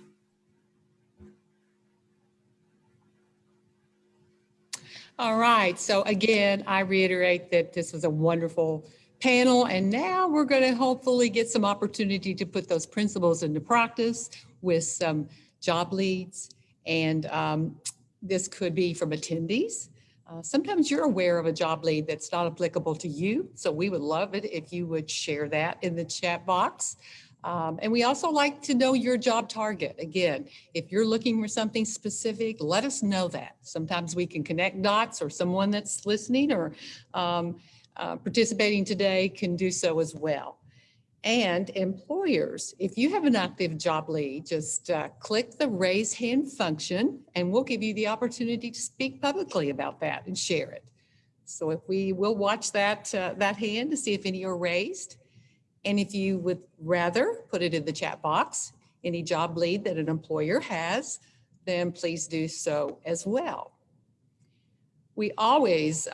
All right, so again, I reiterate that this was a wonderful panel, and now we're going to hopefully get some opportunity to put those principles into practice with some job leads, and this could be from attendees. Sometimes you're aware of a job lead that's not applicable to you, so we would love it if you would share that in the chat box. And we also like to know your job target. Again, if you're looking for something specific, let us know that. Sometimes we can connect dots, or someone that's listening or participating today can do so as well. And employers, if you have an active job lead, just click the raise hand function and we'll give you the opportunity to speak publicly about that and share it. So if we'll watch that hand to see if any are raised. And if you would rather put it in the chat box, any job lead that an employer has, then please do so as well. We always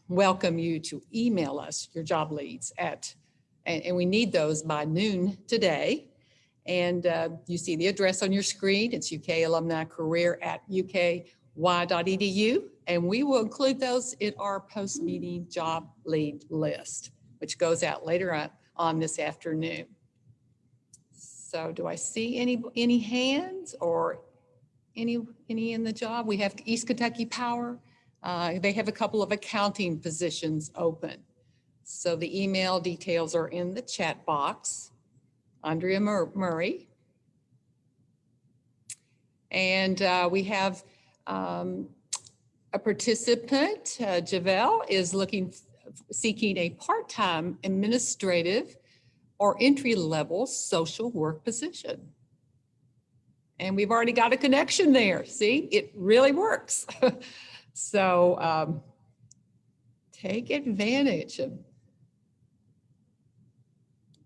welcome you to email us your job leads and we need those by noon today. And you see the address on your screen. It's UK Alumni Career at uky.edu. And we will include those in our post-meeting job lead list, which goes out later on this afternoon. So do I see any hands or any in the job? We have East Kentucky Power. They have a couple of accounting positions open. So the email details are in the chat box. Andrea Murray. And we have a participant, Javel, is seeking a part-time administrative or entry-level social work position. And we've already got a connection there. See, it really works. So take advantage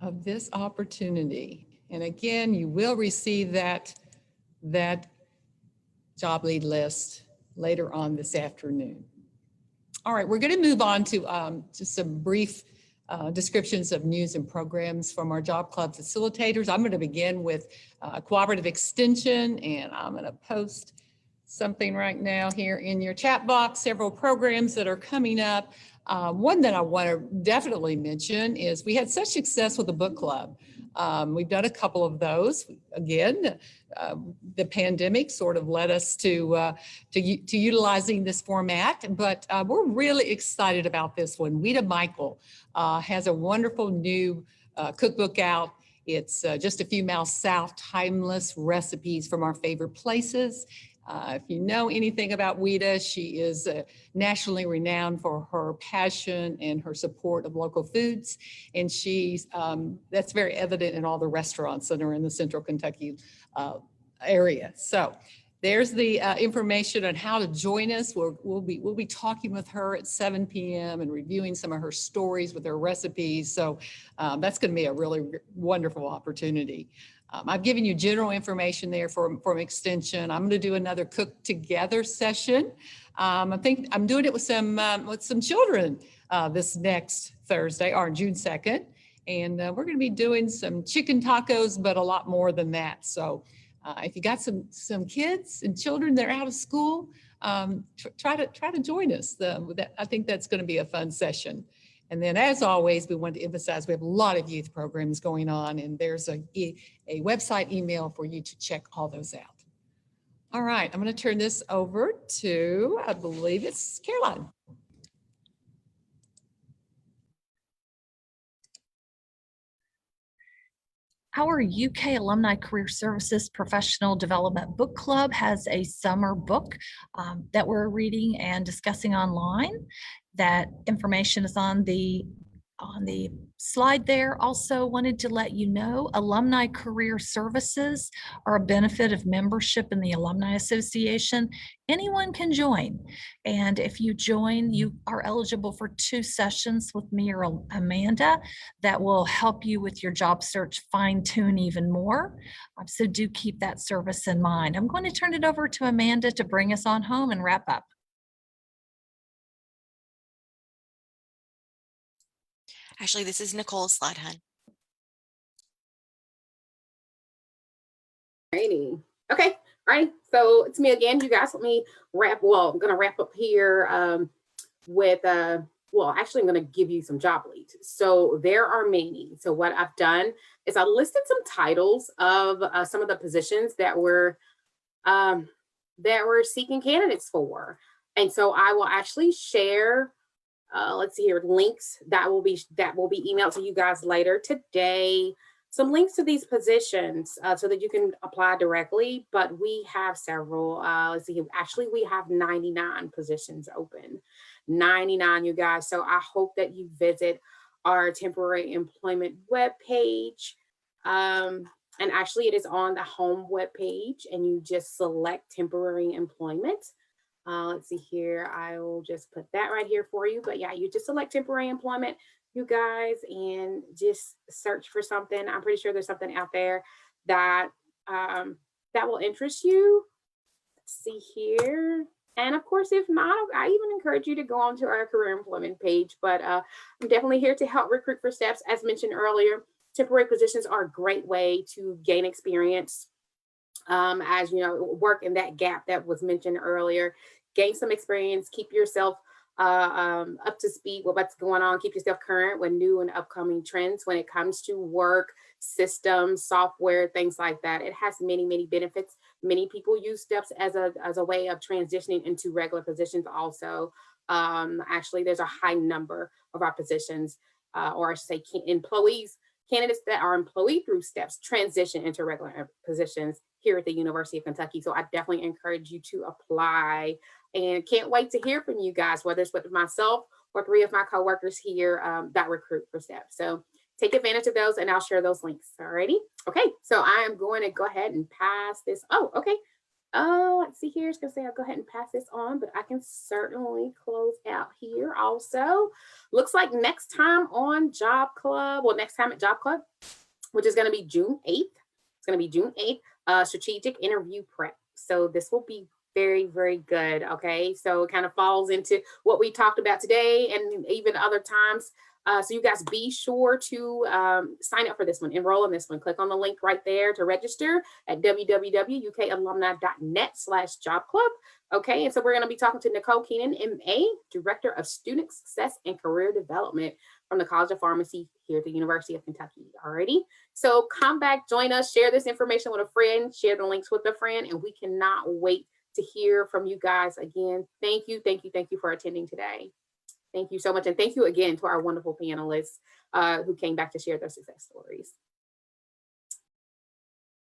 of this opportunity. And again, you will receive that job lead list later on this afternoon. All right, we're going to move on to just some brief descriptions of news and programs from our Job Club facilitators. I'm going to begin with cooperative extension, and I'm going to post something right now here in your chat box, several programs that are coming up. One that I want to definitely mention is we had such success with the book club. We've done a couple of those. Again, the pandemic sort of led us to utilizing this format, but we're really excited about this one. Weta Michael has a wonderful new cookbook out, It's just a few miles south, timeless recipes from our favorite places. If you know anything about Weta, she is nationally renowned for her passion and her support of local foods. And that's very evident in all the restaurants that are in the Central Kentucky area. So there's the information on how to join us. We'll be talking with her at 7 p.m. and reviewing some of her stories with her recipes. So that's going to be a really wonderful opportunity. I've given you general information there from Extension. I'm going to do another cook together session. I think I'm doing it with some children this next Thursday, or June 2nd. And we're going to be doing some chicken tacos, but a lot more than that. So if you got some kids and children that are out of school, try to join us. I think that's going to be a fun session. And then, as always, we want to emphasize we have a lot of youth programs going on, and there's a website email for you to check all those out. All right, I'm going to turn this over to, I believe it's Caroline. Our UK Alumni Career Services Professional Development Book Club has a summer book that we're reading and discussing online. That information is on the slide there. Also wanted to let you know Alumni Career Services are a benefit of membership in the Alumni Association. Anyone can join. And if you join, you are eligible for 2 sessions with me or Amanda that will help you with your job search fine tune even more. So do keep that service in mind. I'm going to turn it over to Amanda to bring us on home and wrap up. Ashley, this is Nicole's slide, hun. Alrighty. Okay. All right. So it's me again. You guys, let me wrap. Well, I'm going to wrap up here with, well, actually, I'm going to give you some job leads. So there are many. So what I've done is I listed some titles of some of the positions that we're seeking candidates for. And so I will actually share let's see here, links that will be emailed to you guys later today. Some links to these positions so that you can apply directly, but we have several. Let's see, actually we have 99 positions open, 99, you guys. So I hope that you visit our temporary employment webpage. And actually it is on the home webpage, and you just select temporary employment. Let's see here. I will just put that right here for you. But yeah, you just select temporary employment, you guys, and just search for something. I'm pretty sure there's something out there that that will interest you. Let's see here. And of course, if not, I even encourage you to go onto our career employment page. But I'm definitely here to help recruit for steps. As mentioned earlier, temporary positions are a great way to gain experience. As you know, work in that gap that was mentioned earlier, gain some experience, keep yourself up to speed with what's going on, keep yourself current with new and upcoming trends when it comes to work, systems, software, things like that. It has many, many benefits. Many people use steps as a way of transitioning into regular positions also. Actually, there's a high number of our positions, or I should say candidates that are employed through steps transition into regular positions here at the University of Kentucky. So I definitely encourage you to apply, and can't wait to hear from you guys, whether it's with myself or 3 of my coworkers here that recruit for steps. So take advantage of those, and I'll share those links. Alrighty. Okay. So I am going to go ahead and pass this. Oh, okay. Let's see here. It's gonna say I'll go ahead and pass this on, but I can certainly close out here also. Looks like next time on Job Club, well, next time at Job Club, which is gonna be June 8th. It's gonna be June 8th, strategic interview prep. So this will be very, very good. Okay. So it kind of falls into what we talked about today and even other times. So you guys be sure to sign up for this one, enroll in this one. Click on the link right there to register at www.ukalumni.net/job club. Okay, and so we're going to be talking to Nicole Keenan, MA, Director of Student Success and Career Development from the College of Pharmacy here at the University of Kentucky. Alrighty, so come back, join us, share this information with a friend, share the links with a friend, and we cannot wait to hear from you guys again. Thank you, thank you, thank you for attending today. Thank you so much. And thank you again to our wonderful panelists who came back to share their success stories.